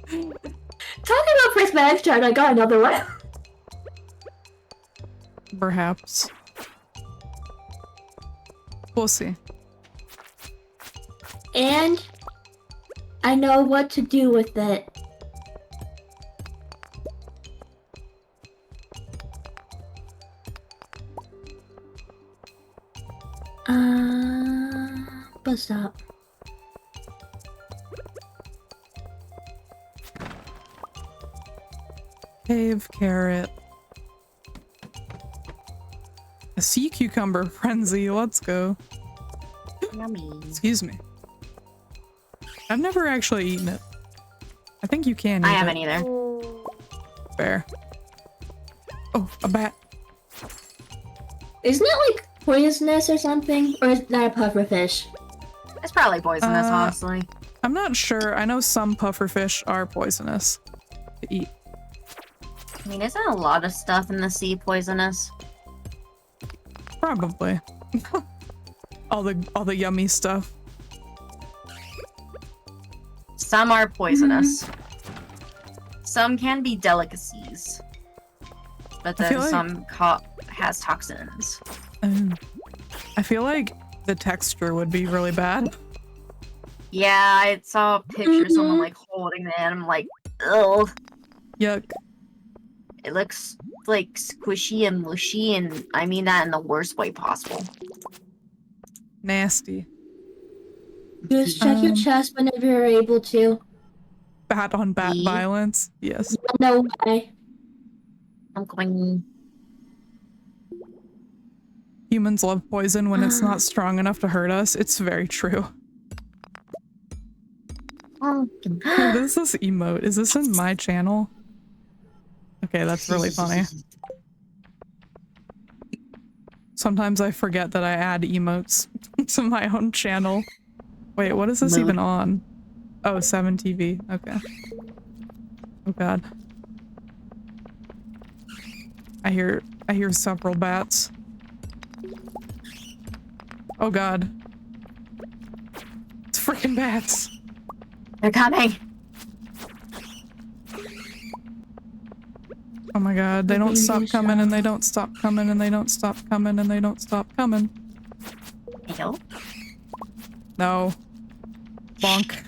Talking about prismatic shard, I got another one. Perhaps. We'll see. And I know what to do with it. Bus stop. Cave carrot. A sea cucumber frenzy. Let's go. Yummy. Excuse me. I've never actually eaten it. I think you can eat I it. haven't either. Fair. Oh, a bat. Isn't it like poisonous or something? Or is that a pufferfish? It's probably poisonous, honestly. I'm not sure. I know some pufferfish are poisonous to eat. I mean, isn't a lot of stuff in the sea poisonous? Probably. all the yummy stuff. Some are poisonous. Some can be delicacies. But then some has toxins. I feel like the texture would be really bad. Yeah, I saw a picture of someone like holding it and I'm like, ugh. Yuck. It looks like squishy and mushy, and I mean that in the worst way possible. Nasty. Just check your chest whenever you're able to. Bat on bat violence? Yes. No way. I'm going. Humans love poison when it's not strong enough to hurt us. It's very true. What is this emote? Is this in my channel? Okay, that's really funny. Sometimes I forget that I add emotes to my own channel. Wait, what is this even on? Oh, 7TV. Okay. Oh god. I hear several bats. Oh god. It's freaking bats. They're coming. Oh my god, they don't stop coming and they don't stop coming and they don't stop coming and they don't stop coming. Hello? No. Bonk.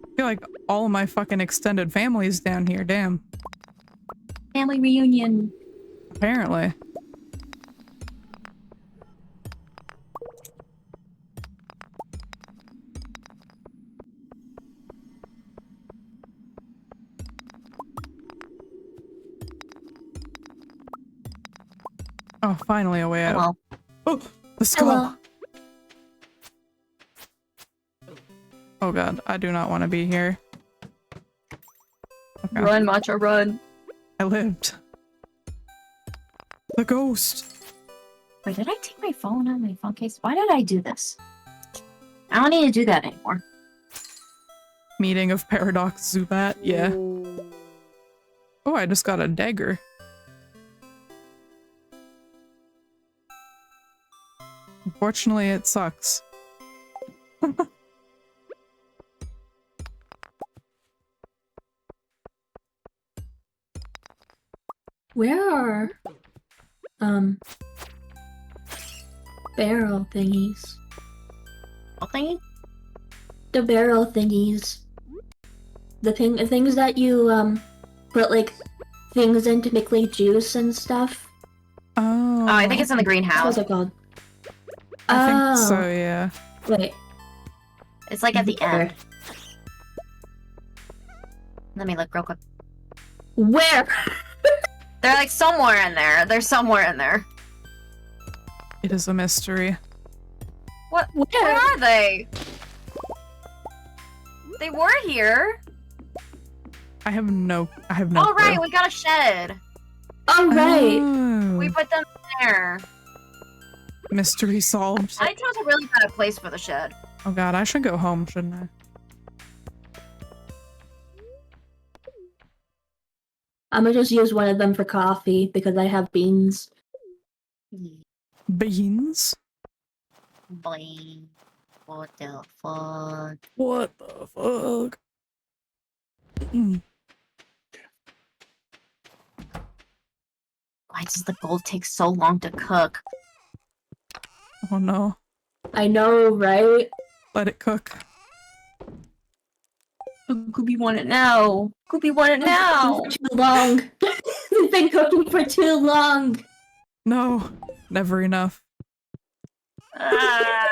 I feel like all of my fucking extended family is down here, damn. Family reunion. Apparently. Oh, finally a way out. Oh, the skull. Hello. Oh god, I do not want to be here. Okay. Run, Macho, run. I lived. The ghost. Wait, did I take my phone out of my phone case? Why did I do this? I don't need to do that anymore. Meeting of Paradox Zubat, yeah. Oh, I just got a dagger. Unfortunately, it sucks. Where are barrel thingies? Okay. The barrel thingies. The things that you put like things in to make like juice and stuff. Oh. Oh, I think it's in the greenhouse. What's it called? I think Oh. so, yeah. Wait. It's like at the Where? end. Let me look real quick. Where? They're like somewhere in there. They're somewhere in there. It is a mystery. What? Where are they? They were here. I have no Oh, right, clue. we got a shed. Oh right. Oh. We put them there. Mystery solved. I chose a really bad place for the shed. Oh god, I should go home, shouldn't I? I'm gonna just use one of them for coffee because I have beans. Beans? Boing. What the fuck? What the fuck? Mm. Why does the gold take so long to cook? Oh no. I know, right? Let it cook. Goopy want it now. Goopy want it now. For too long. We've been cooking for too long. No. Never enough. Ah.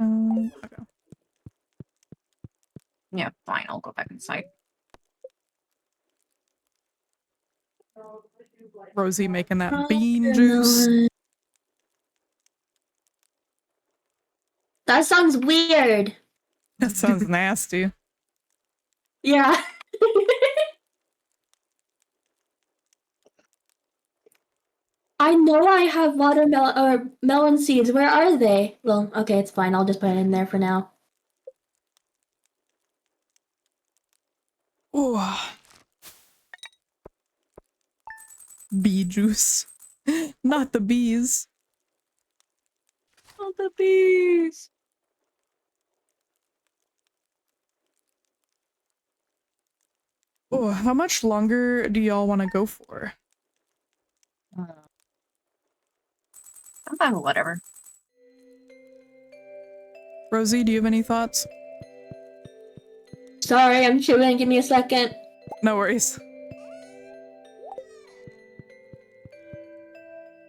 Okay. Yeah, fine. I'll go back inside. Rosey making that bean juice. That sounds weird. That sounds nasty. Yeah. I know I have watermelon or melon seeds. Where are they? Well, okay, it's fine. I'll just put it in there for now. Oh. Bee juice. Not the bees. Not the bees. Oh, how much longer do y'all want to go for? I'm fine with whatever. Rosey, do you have any thoughts? Sorry, I'm chewing. Give me a second. No worries.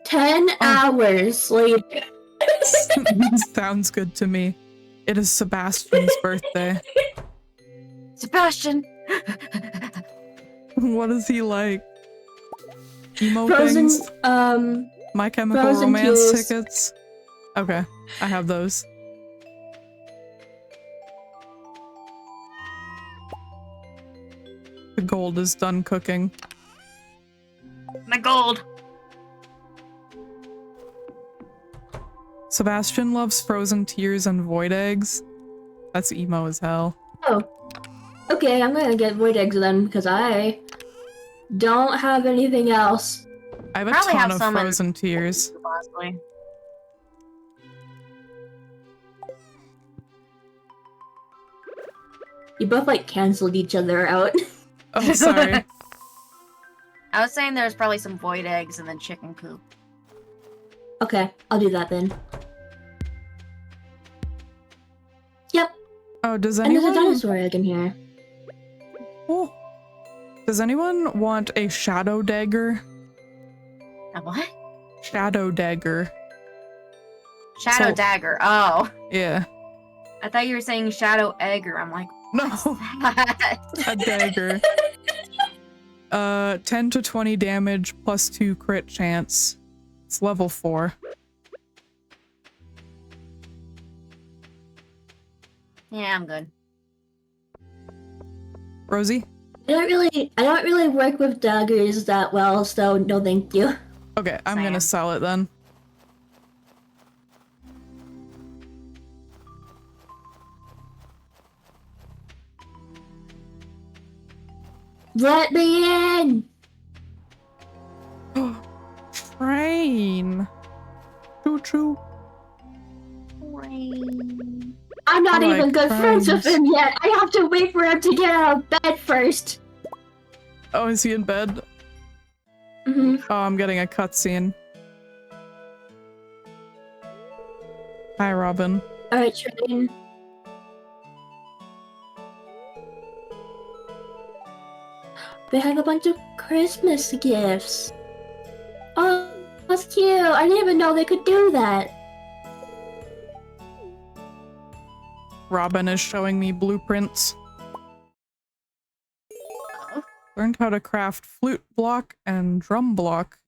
10 hours later. Sounds good to me. It is Sebastian's birthday. Sebastian. What is he like? Emo Frozen, things? My Chemical Frozen Romance Tears. tickets? Okay, I have those. The gold is done cooking. My gold. Sebastian loves Frozen Tears and Void Eggs. That's emo as hell. Oh. Okay, I'm gonna get void eggs then, because I don't have anything else. I have a Probably ton have of some in- Frozen Tears. Possibly. You both like canceled each other out. Oh, sorry. I was saying there's probably some void eggs and then chicken coop. Okay, I'll do that then. Yep, Oh, does and there's a anyone... dinosaur egg in here. Oh. Does anyone want a shadow dagger? A what? Shadow dagger. Shadow So- dagger. Oh. Yeah. I thought you were saying shadow egger. I'm like, No, what? a dagger. 10 to 20 damage plus 2 crit chance. It's level 4. Yeah, I'm good. Rosey? I don't really work with daggers that well, so no thank you. Okay, I'm gonna sell it then. Let me in! Train. Choo choo. I'm not I even like good friends with trains. him yet. I have to wait for him to get out of bed first. Oh, is he in bed? Mm-hmm. Oh, I'm getting a cutscene. Hi, Robin. Alright, Train. They have a bunch of Christmas gifts. Oh, that's cute. I didn't even know they could do that. Robin is showing me blueprints. Learned how to craft flute block and drum block.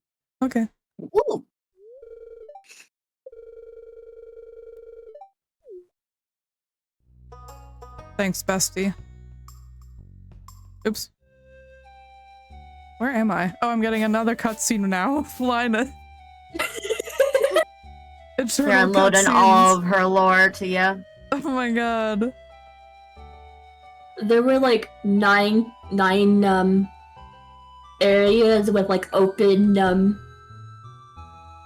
Okay. Ooh. Thanks, bestie. Oops. Where am I? Oh, I'm getting another cutscene now. Lina. It's They're unloading all of her lore to you. Oh my god. There were like nine areas with like open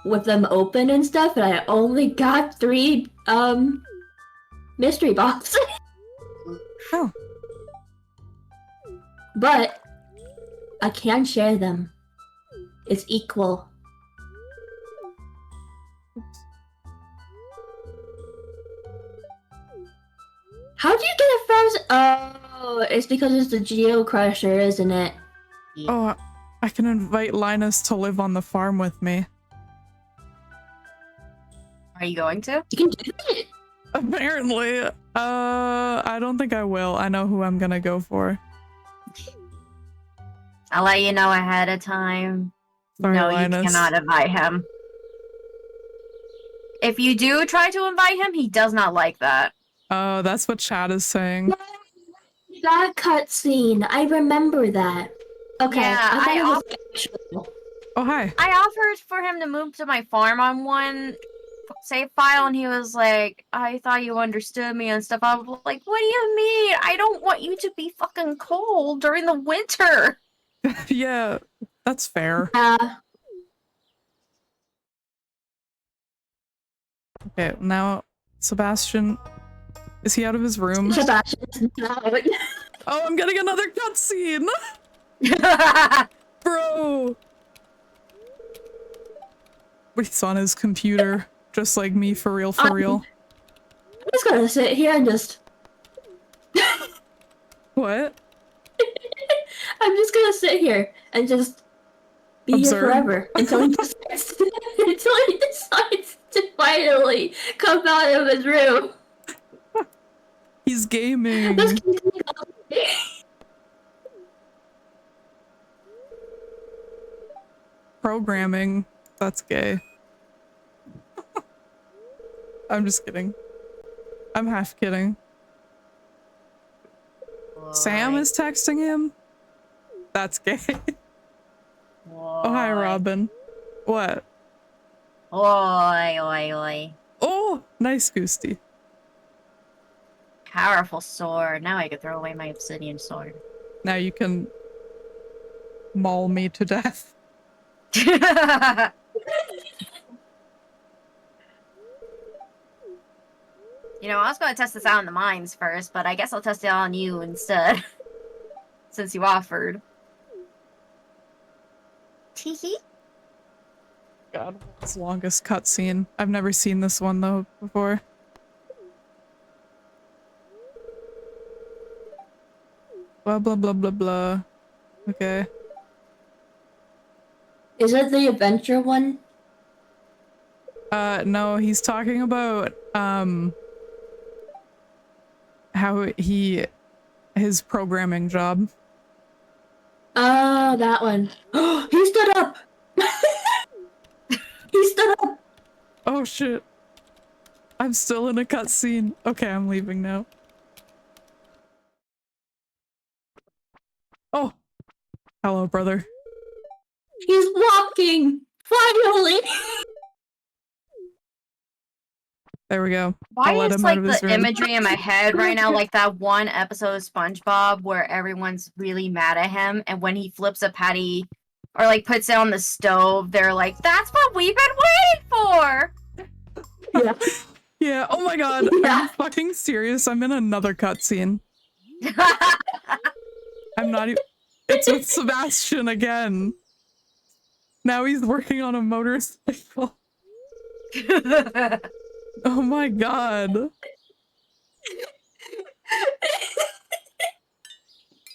with them open and stuff, and I only got 3 mystery boxes. Oh. But I can share them. It's equal. How do you get it frozen? Oh, it's because it's the Geo Crusher, isn't it? Oh, I can invite Linus to live on the farm with me. Are you going to? You can do it. Apparently. I don't think I will. I know who I'm gonna go for. I'll let you know ahead of time. Sorry, No, Linus. you cannot invite him. If you do try to invite him, he does not like that. Oh, that's what chat is saying. That cutscene, I remember that. Okay, Yeah, I thought it was actual. Oh, hi. I offered for him to move to my farm on one save file, and he was like, I thought you understood me and stuff. I was like, what do you mean? I don't want you to be fucking cold during the winter. Yeah, that's fair. Okay, now Sebastian, is he out of his room? Sebastian's not. Oh, I'm getting another cutscene! Bro! He's on his computer, just like me, for real, for real. I'm just gonna sit here and just... What? I'm just gonna sit here and just be Observe? here forever until he decides to finally come out of his room. He's gaming. Programming. That's gay. I'm just kidding. I'm half kidding. Sam is texting him? That's gay. Oh, hi, Robin. What? Oi, oi, oi. Oh, nice Goosty. Powerful sword. Now I could throw away my obsidian sword. Now you can maul me to death. You know, I was going to test this out in the mines first, but I guess I'll test it on you instead. Since you offered. Teehee. God, what's the longest cutscene? I've never seen this one, though, before. Blah, blah, blah, blah, blah. Okay. Is it the adventure one? No, he's talking about, how his programming job. Oh, that one. He stood up! He stood up! Oh shit. I'm still in a cutscene. Okay, I'm leaving now. Oh. Hello, brother. He's walking Finally! There we go. Why I'll let is him out like of his the room. imagery in my head right now like that one episode of SpongeBob where everyone's really mad at him, and when he flips a patty or like puts it on the stove, they're like, "That's what we've been waiting for." Yeah. Yeah, oh my god. Are Yeah. you fucking serious? I'm in another cutscene. I'm not even. It's with Sebastian again. Now he's working on a motorcycle. Oh my god.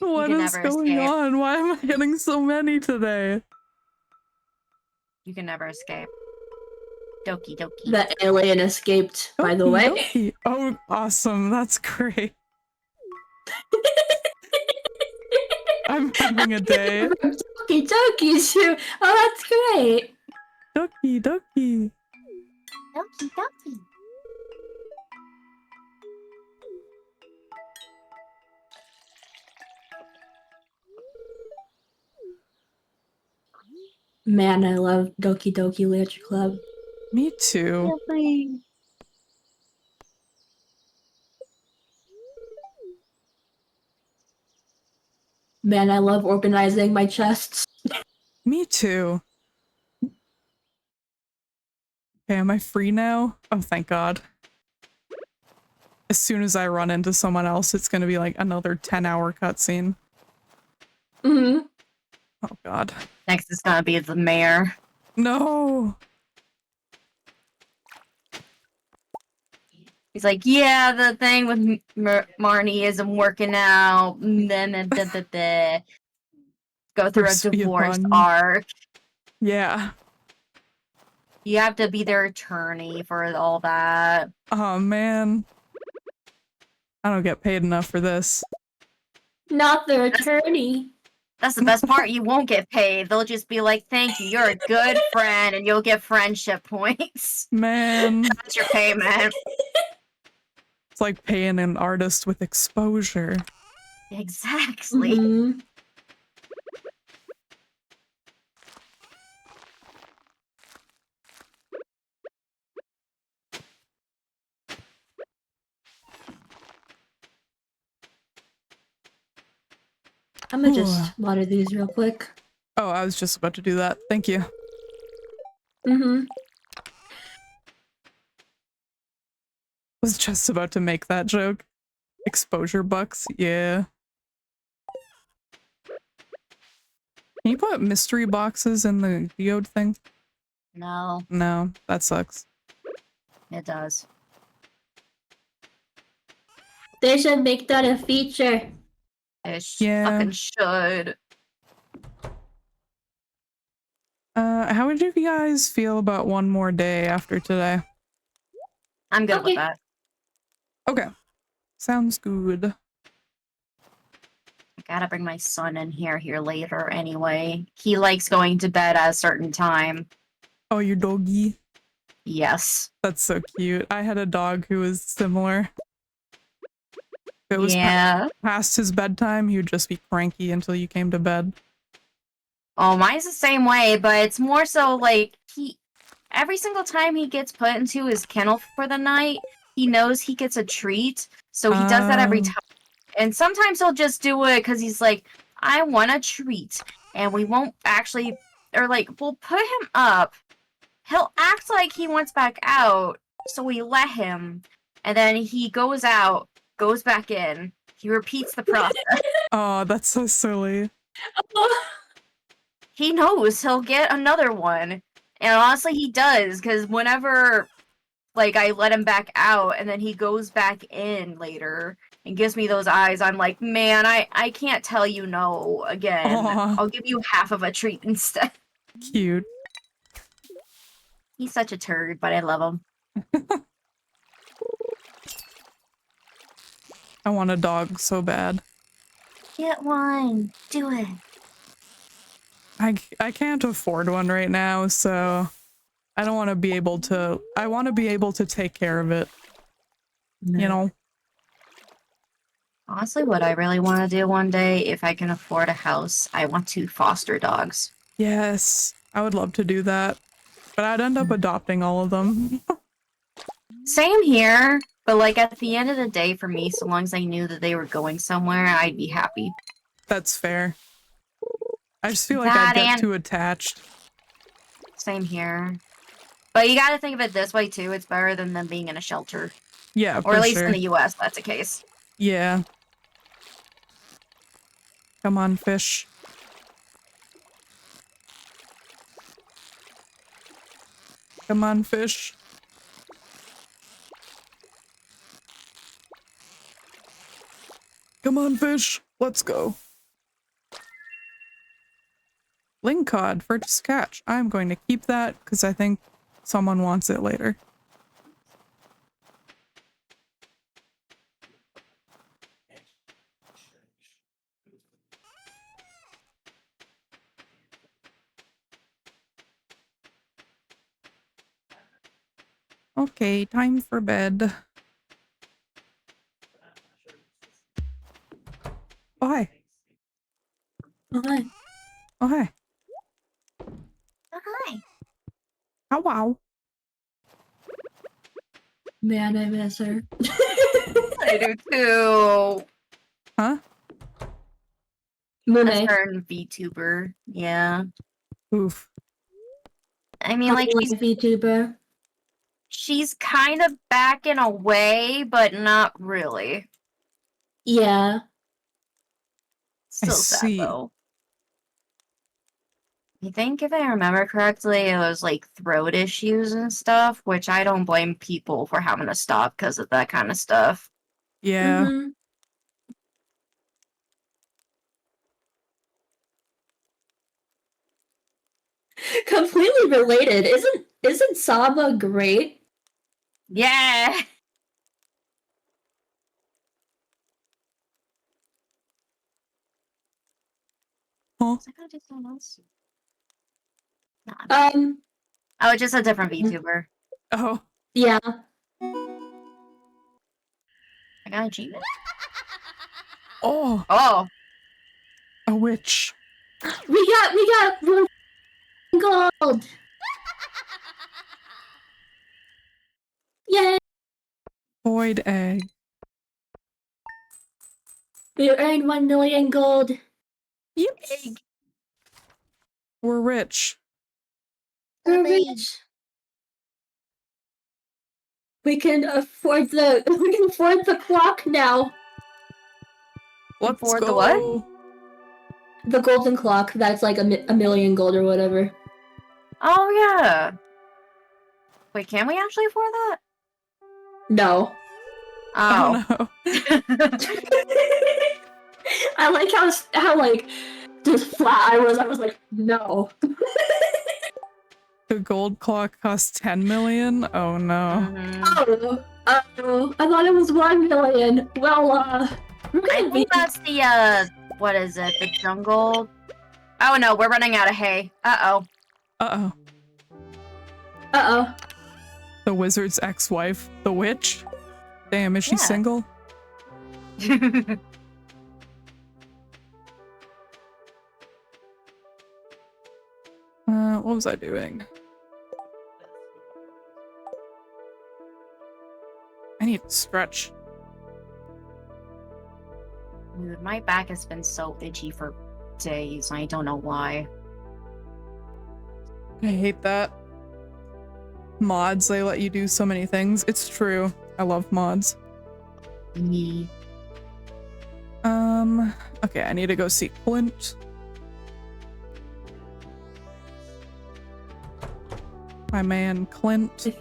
What can is never going escape. on? Why am I getting so many today? You can never escape. Doki doki. The alien escaped, by the Okie way. dokie. Oh, awesome. That's great. I'm having a day. Okie dokie, too. Oh, that's great. Dokie dokie. Doki doki. Man, I love Doki Doki Literature Club. Me too. Man, I love organizing my chests. Me too. Okay, am I free now? Oh, thank God. As soon as I run into someone else, it's gonna be like another 10-hour cutscene. Mm-hmm. Oh God. Next is gonna be the mayor. No! He's like, yeah, the thing with Marnie isn't working out. Go through a First be divorce upon- arc. Yeah. You have to be their attorney for all that. Oh man. I don't get paid enough for this. Not their attorney. That's the best part. You won't get paid. They'll just be like, thank you, you're a good friend, and you'll get friendship points. Man. That's your payment. It's like paying an artist with exposure. Exactly. Mm-hmm. I'm gonna just water these real quick. Oh, I was just about to do that. Thank you. Mm-hmm. Was just about to make that joke. Exposure bucks, yeah. Can you put mystery boxes in the geode thing? No, No, that sucks. it does. They should make that a feature. It Yeah. fucking should. How would you guys feel about one more day after today? I'm good Okay. with that. Okay. Sounds good. I gotta bring my son in here later anyway. He likes going to bed at a certain time. Oh, your doggy? Yes. That's so cute. I had a dog who was similar. If it was Yeah. past his bedtime, he would just be cranky until you came to bed. Oh, mine's the same way, but it's more so like every single time he gets put into his kennel for the night, he knows he gets a treat. So he does that every Oh. time. And sometimes he'll just do it because he's like, I want a treat. And we won't actually, or like, we'll put him up. He'll act like he wants back out. So we let him. And then he goes out, goes back in. He repeats the process. Oh, that's so silly. He knows he'll get another one. And honestly, he does, because whenever, like, I let him back out, and then he goes back in later and gives me those eyes, I'm like, man, I can't tell you no again. Aw. I'll give you half of a treat instead. Cute. He's such a turd, but I love him. I want a dog so bad. Get one. Do it. I can't afford one right now, so I don't want to be able to. I want to be able to take care of it. You know? Honestly, what I really want to do one day, if I can afford a house, I want to foster dogs. Yes, I would love to do that. But I'd end up adopting all of them. Same here, but like at the end of the day, for me, so long as I knew that they were going somewhere, I'd be happy. That's fair. I just feel like That I'd get and- too attached. Same here. But you gotta think of it this way too, it's better than them being in a shelter. Yeah, Or for at least sure. in the US, that's the case. Yeah. Come on, fish. Come on, fish. Come on, fish. Let's go. Lingcod, first catch. I'm going to keep that because I think someone wants it later. Okay, time for bed. Oh, hi. Oh, hi. Oh, hi. Oh, hi. Oh, wow. Man, I miss her. I do too. Huh? A Monet. certain VTuber. Yeah. Oof. I mean, like, VTuber. she's kind of back in a way, but not really. Yeah. Still see. sad, though. I think if I remember correctly, it was, like, throat issues and stuff, which I don't blame people for having to stop because of that kind of stuff. Yeah. Mhm. Completely related. Isn't Saba great? Yeah! Huh? Was I gonna do something else? No, I'm- Oh, it's just a different VTuber. Oh. Yeah. I got an achievement? Oh. Oh! A witch. We got gold. Yay! Void egg. We earned 1 million gold. Yep. We're rich. We're Lovely. rich. We can afford the clock now. Let's Afford go. the what? The golden clock. That's like a million gold or whatever. Oh, yeah. Wait, can we actually afford that? No. Oh. Oh no. I like how like just flat I was like no. The gold clock costs 10 million? Oh no. Mhm. Oh, I thought it was 1 million. Well, we're I gonna be. think that's the, what is it? The jungle? Oh no, we're running out of hay. Uh-oh. Uh-oh. Uh-oh. The wizard's ex-wife. The witch? Damn, is she Yeah. single? What was I doing? I need to stretch. Dude, my back has been so itchy for days. I don't know why. I hate that. Mods, they let you do so many things. It's true. I love mods. Me. Okay, I need to go see Clint. My man, Clint.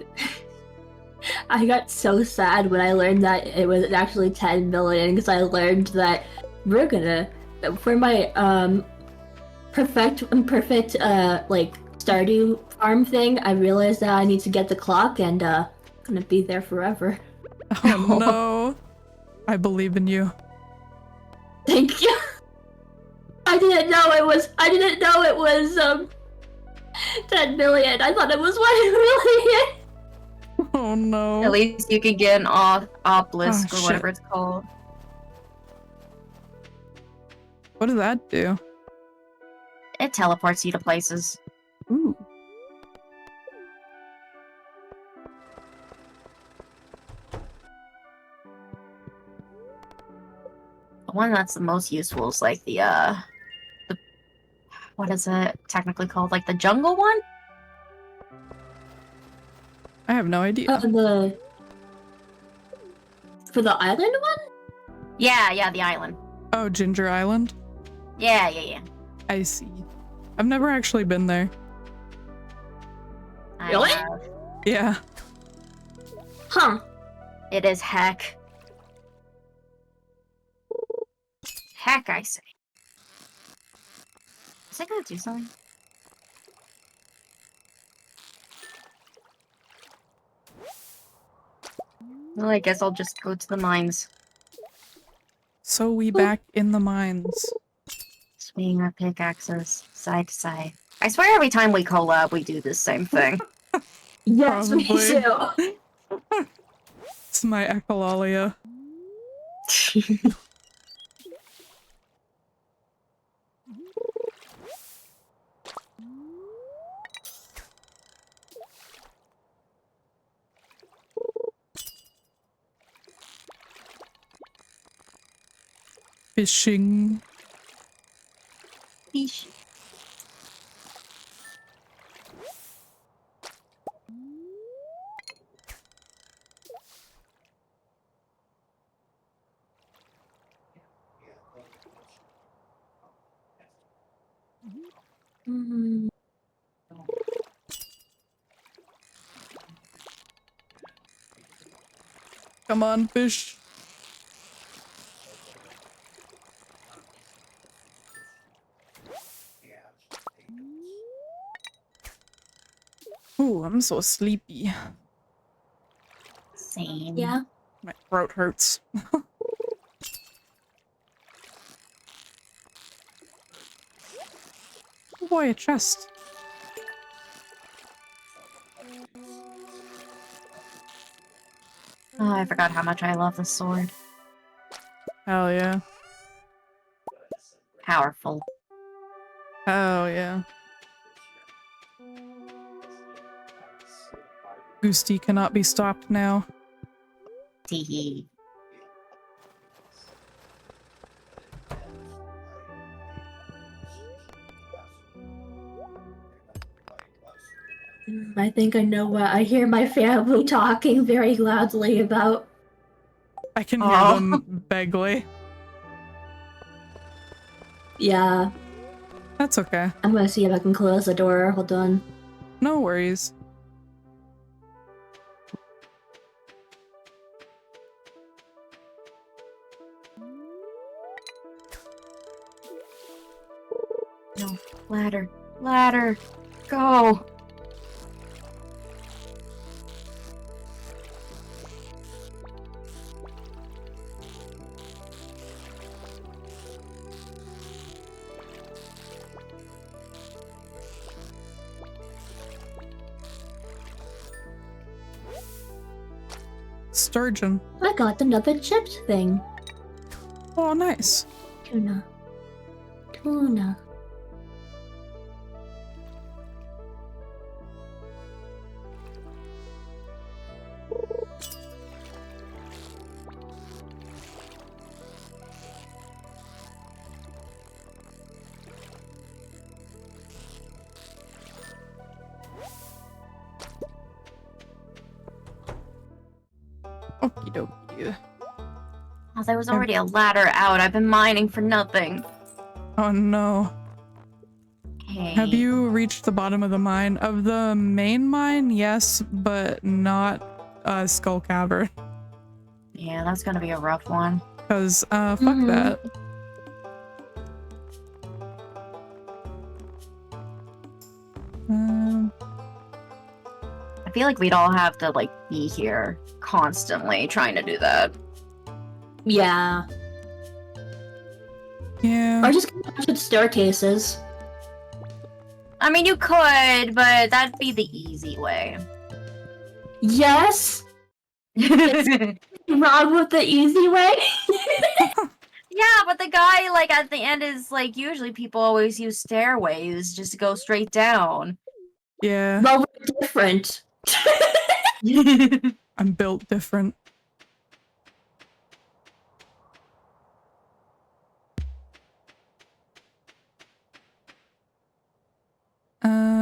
I got so sad when I learned that it was actually 10 million because I learned that we're gonna for my perfect like Stardew farm thing. I realized that I need to get the clock and gonna be there forever. Oh no. I believe in you. Thank you. I didn't know it was 10 million. I thought it was 1 million. Oh no. At least you can get an obelisk Oh, or shit. whatever it's called. What does that do? It teleports you to places. Ooh. one that's the most useful is like the what is it technically called? Like the jungle one? I have no idea. For the island one? Yeah, the island. Oh, Ginger Island? Yeah. I see. I've never actually been there. Really? I have. Yeah. Huh. It is heck. Heck, I say. Is it gonna do something? Well, I guess I'll just go to the mines. So we back in the mines. Swinging our pickaxes side to side. I swear every time we collab, we do this same thing. Yes, me Probably. too. It's my echolalia. Fishing. Fish. Mm. Come on, fish. Ooh, I'm so sleepy. Same. Yeah. My throat hurts. Oh boy, a chest. Oh, I forgot how much I love this sword. Hell yeah. Powerful. Oh yeah. Goosty cannot be stopped now. Teehee. I think I know what I hear my family talking very loudly about. I can hear Oh. them vaguely. Yeah. That's okay. I'm gonna see if I can close the door. Hold on. No worries. No. Ladder. Ladder. Go. Sturgeon. I got another chipped thing. Oh, nice. Tuna. Tuna. Okie dokie. Oh, there was already a ladder out. I've been mining for nothing. Oh no. Hey. Have you reached the bottom of the mine? Of the main mine, yes, but not Skull Cavern. Yeah, that's gonna be a rough one. Cause fuck Mhm. that. I feel like we'd all have to, like, be here constantly trying to do that. Yeah. Yeah. Or just construct staircases. I mean, you could, but that'd be the easy way. Yes! Yeah, Wrong with the easy way? but the guy, like, at the end is, like, usually people always use stairways just to go straight down. Yeah. Well, we're different. I'm built different.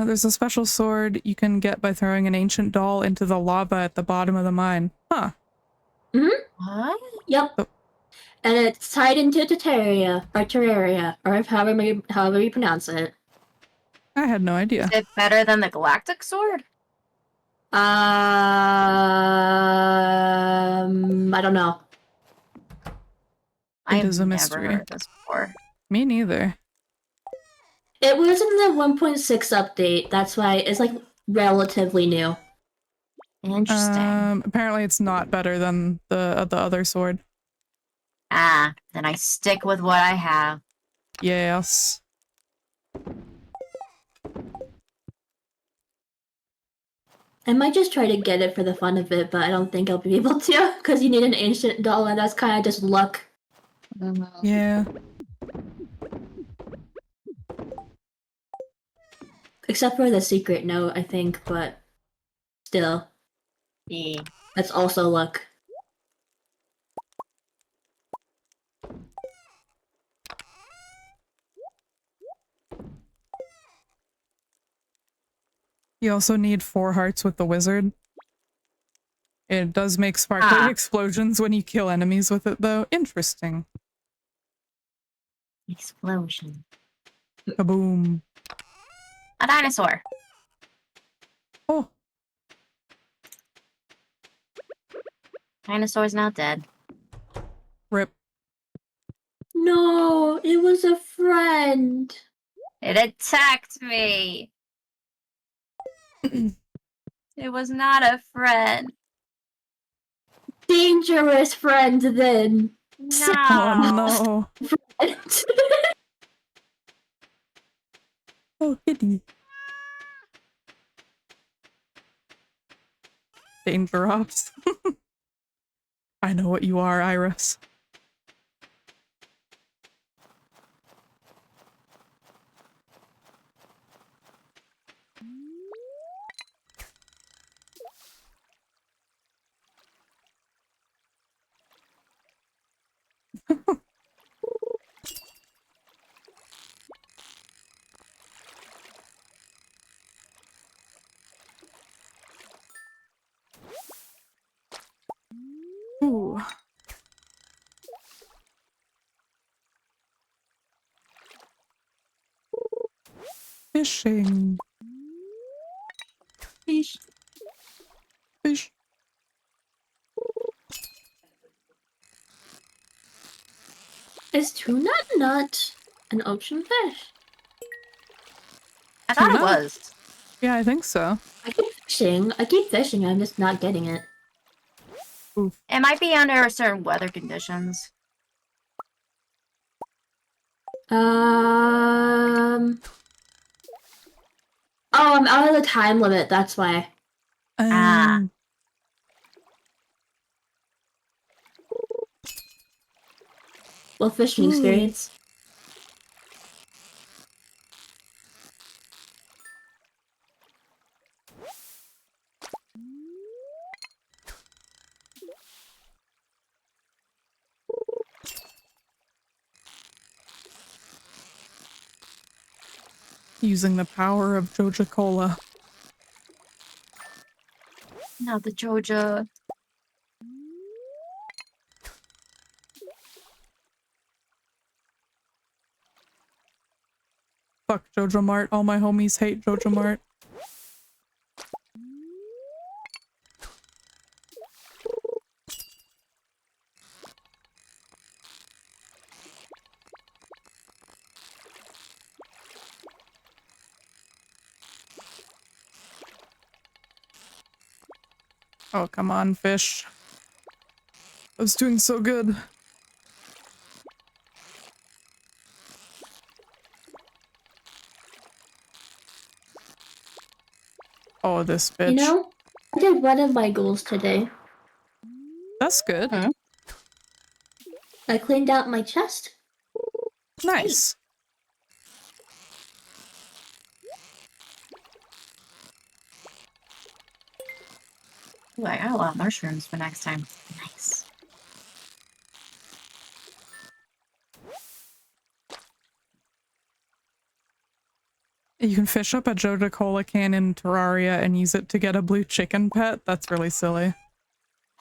There's a special sword you can get by throwing an ancient doll into the lava at the bottom of the mine. Huh. What? Yep. Oh. And it's tied into Terraria, or however you pronounce it. I had no idea. Is it better than the Galactic Sword? I don't know. I've is a never mystery. heard this before. Me neither. It was in the 1.6 update. That's why it's like relatively new. Interesting. Apparently it's not better than the other sword. Then I stick with what I have. Yes. I might just try to get it for the fun of it, but I don't think I'll be able to, because you need an ancient doll, and that's kind of just luck. Yeah. Except for the secret note, I think, but still, Yeah. that's also luck. You also need 4 hearts with the wizard. It does make sparkly explosions when you kill enemies with it, though. Interesting. Explosion. Kaboom. A dinosaur. Oh, Dinosaur's not dead. rip. No, it was a friend. It attacked me. It was not a friend. Dangerous friend, then. No. Oh no. Oh, kitty. Dangerous. I know what you are, Iris. Ooh. Fishing. Fish. Fish. Is tuna not an ocean fish? I thought it Tuna? was. Yeah, I think so. I keep fishing, I'm just not getting it. Oof. It might be under certain weather conditions. Oh, I'm out of the time limit, that's why. Um, Well, fishing Ooh. experience. Using the power of Joja Cola. Now the Georgia. Fuck Jojo Mart. All my homies hate Jojo Mart. Oh, come on, fish. I was doing so good. Oh, this bitch. You know, I did one of my goals today. That's good. Hmm? I cleaned out my chest. Nice. Ooh, I got a lot of mushrooms for next time. Nice. You can fish up a Joda Cola can in Terraria and use it to get a blue chicken pet. That's really silly.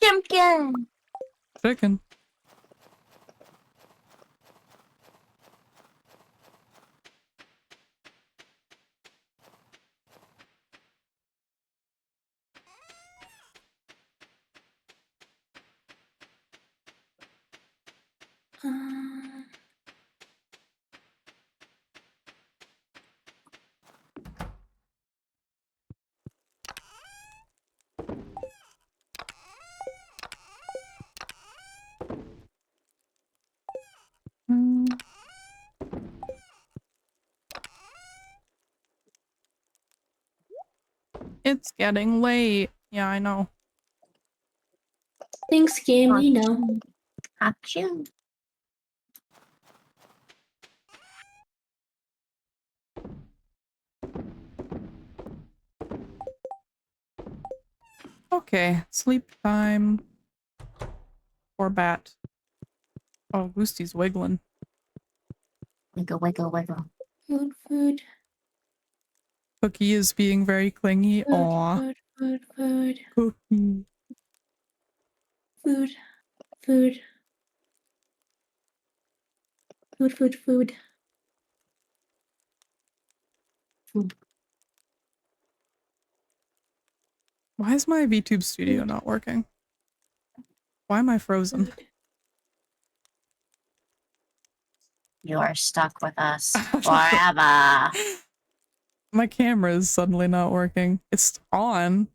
Pumpkin. Chicken. Mm. It's getting late. Yeah, I know. Thanks, game. You know. Achoo. Okay, sleep time. Or bat. Oh, Goosty's wiggling. Wiggle, wiggle, wiggle. Food, food, Cookie is being very clingy. food, Aw. food, food, food, Cookie. food, food, food, food, food. Why is my VTube studio not working? Why am I frozen? You are stuck with us forever. My camera is suddenly not working. It's on.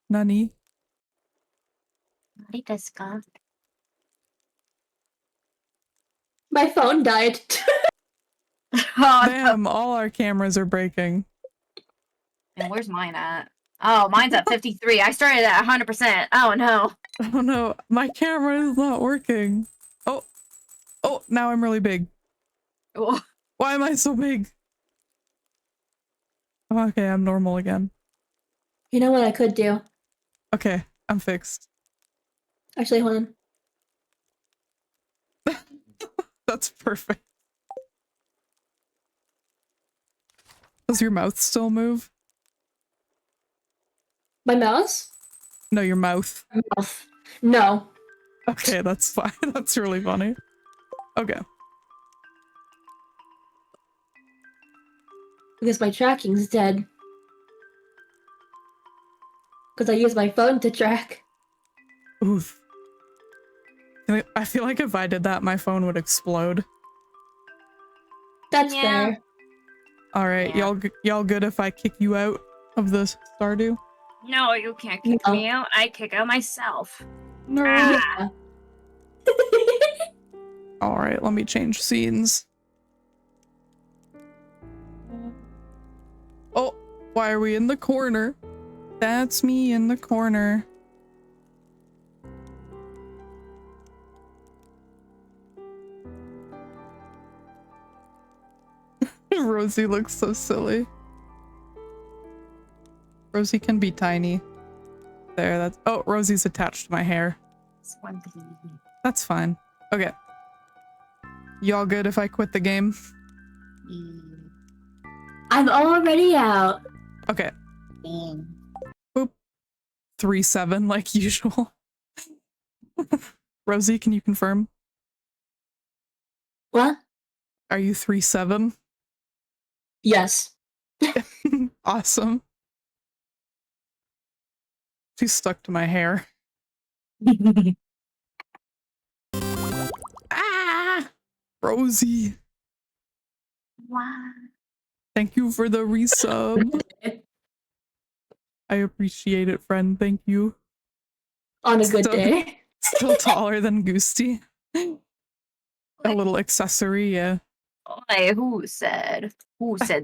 Nani? What is gone? My phone died. Oh, Damn, all our cameras are breaking. and where's mine at? Oh, mine's at 53. I started at 100%. Oh no. Oh no, my camera is not working. Oh, oh, now I'm really big. Oh, Why am I so big? Oh, okay, I'm normal again. You know what I could do? Okay, I'm fixed. Actually, hold on. That's perfect. Does your mouth still move? My mouse? No, your mouth. My mouth. No. Okay, that's fine. That's really funny. Okay. Because my tracking's dead. Because I use my phone to track. Oof. I feel like if I did that, my phone would explode. That's Yeah. fair. All right, Yeah. y'all good if I kick you out of the Stardew? no, you can't kick No. me out. I kick out myself. No. Ah. Yeah. All right, let me change scenes. Oh, why are we in the corner? That's me in the corner. Rosey looks so silly. Rosey can be tiny. There, that's— oh, Rosie's attached to my hair. It's one thing. That's fine. Okay. Y'all good if I quit the game? Mm, I'm already out. Okay. mm. 3-7 like usual. Rosey, can you confirm? What? Are you 3-7? Yes. Awesome. She's stuck to my hair. Ah! Rosey. Wow. Thank you for the resub. I appreciate it, friend. Thank you. On a good Still- day. Still taller than Goosty. A little accessory, yeah. Hey, who said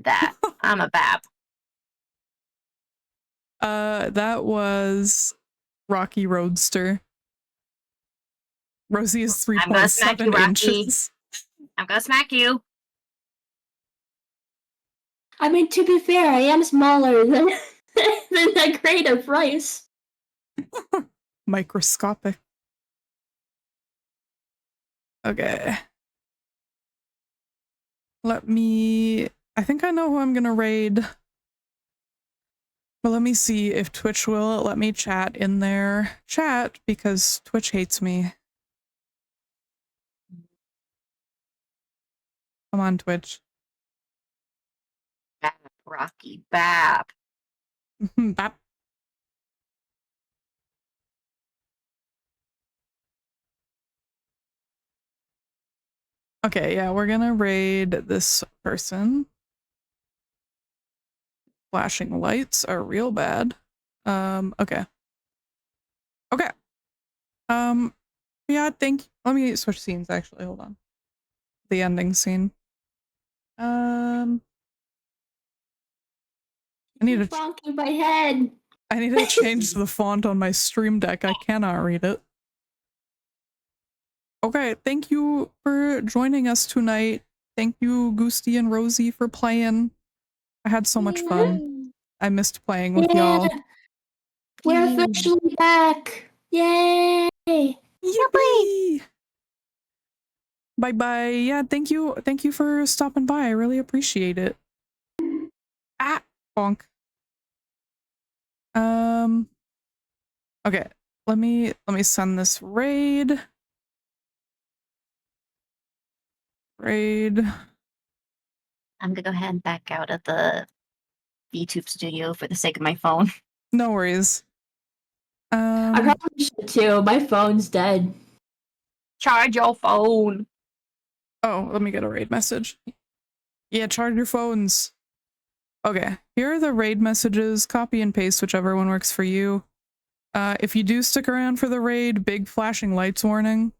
that? I'm a bab. That was Rocky Roadster. Rosey is I'm gonna smack you, 3.7 Rocky. inches. I'm gonna smack you. I mean, to be fair, I am smaller than than that grade of rice. Microscopic. Okay. Let me... I think I know who I'm gonna raid. But let me see if Twitch will let me chat in their chat because Twitch hates me. Come on, Twitch. Bap, Rocky, bap. Bap. Okay, yeah, we're gonna raid this person. Flashing lights are real bad. Okay. Okay. Yeah, let me switch scenes actually, hold on. The ending scene. I need to bonking my head. I need to change the font on my stream deck. I cannot read it. Okay, thank you for joining us tonight. Thank you, Goosty and Rosey, for playing. I had so much fun. I missed playing with y'all. We're officially back. Yay! Yippee! Bye bye. Yeah, thank you for stopping by. I really appreciate it. Ah, bonk. Okay, let me send this raid. I'm gonna go ahead and back out of the YouTube studio for the sake of my phone. No worries. I probably should too. My phone's dead. Charge your phone. Oh, let me get a raid message. Yeah, charge your phones. Okay, here are the raid messages. Copy and paste whichever one works for you. If you do stick around for the raid, big flashing lights warning.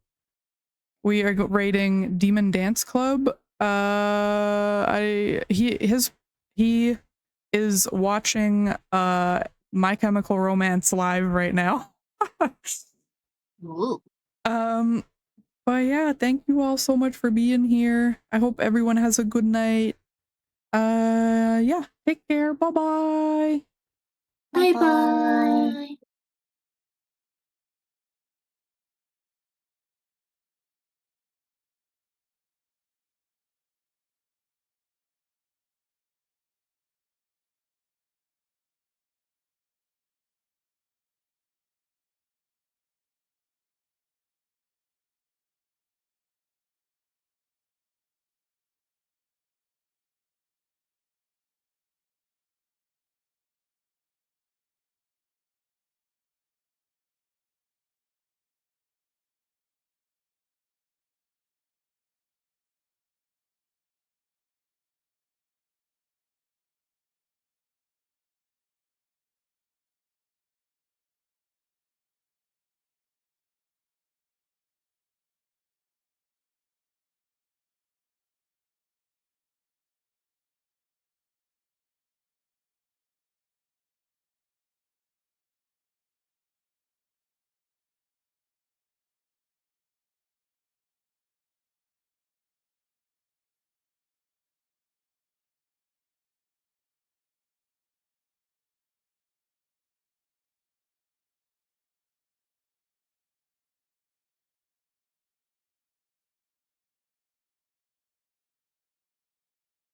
We are raiding Demon Dance Club. He is watching My Chemical Romance live right now. Ooh. But yeah, thank you all so much for being here. I hope everyone has a good night. Yeah, take care. Bye-bye. Bye bye.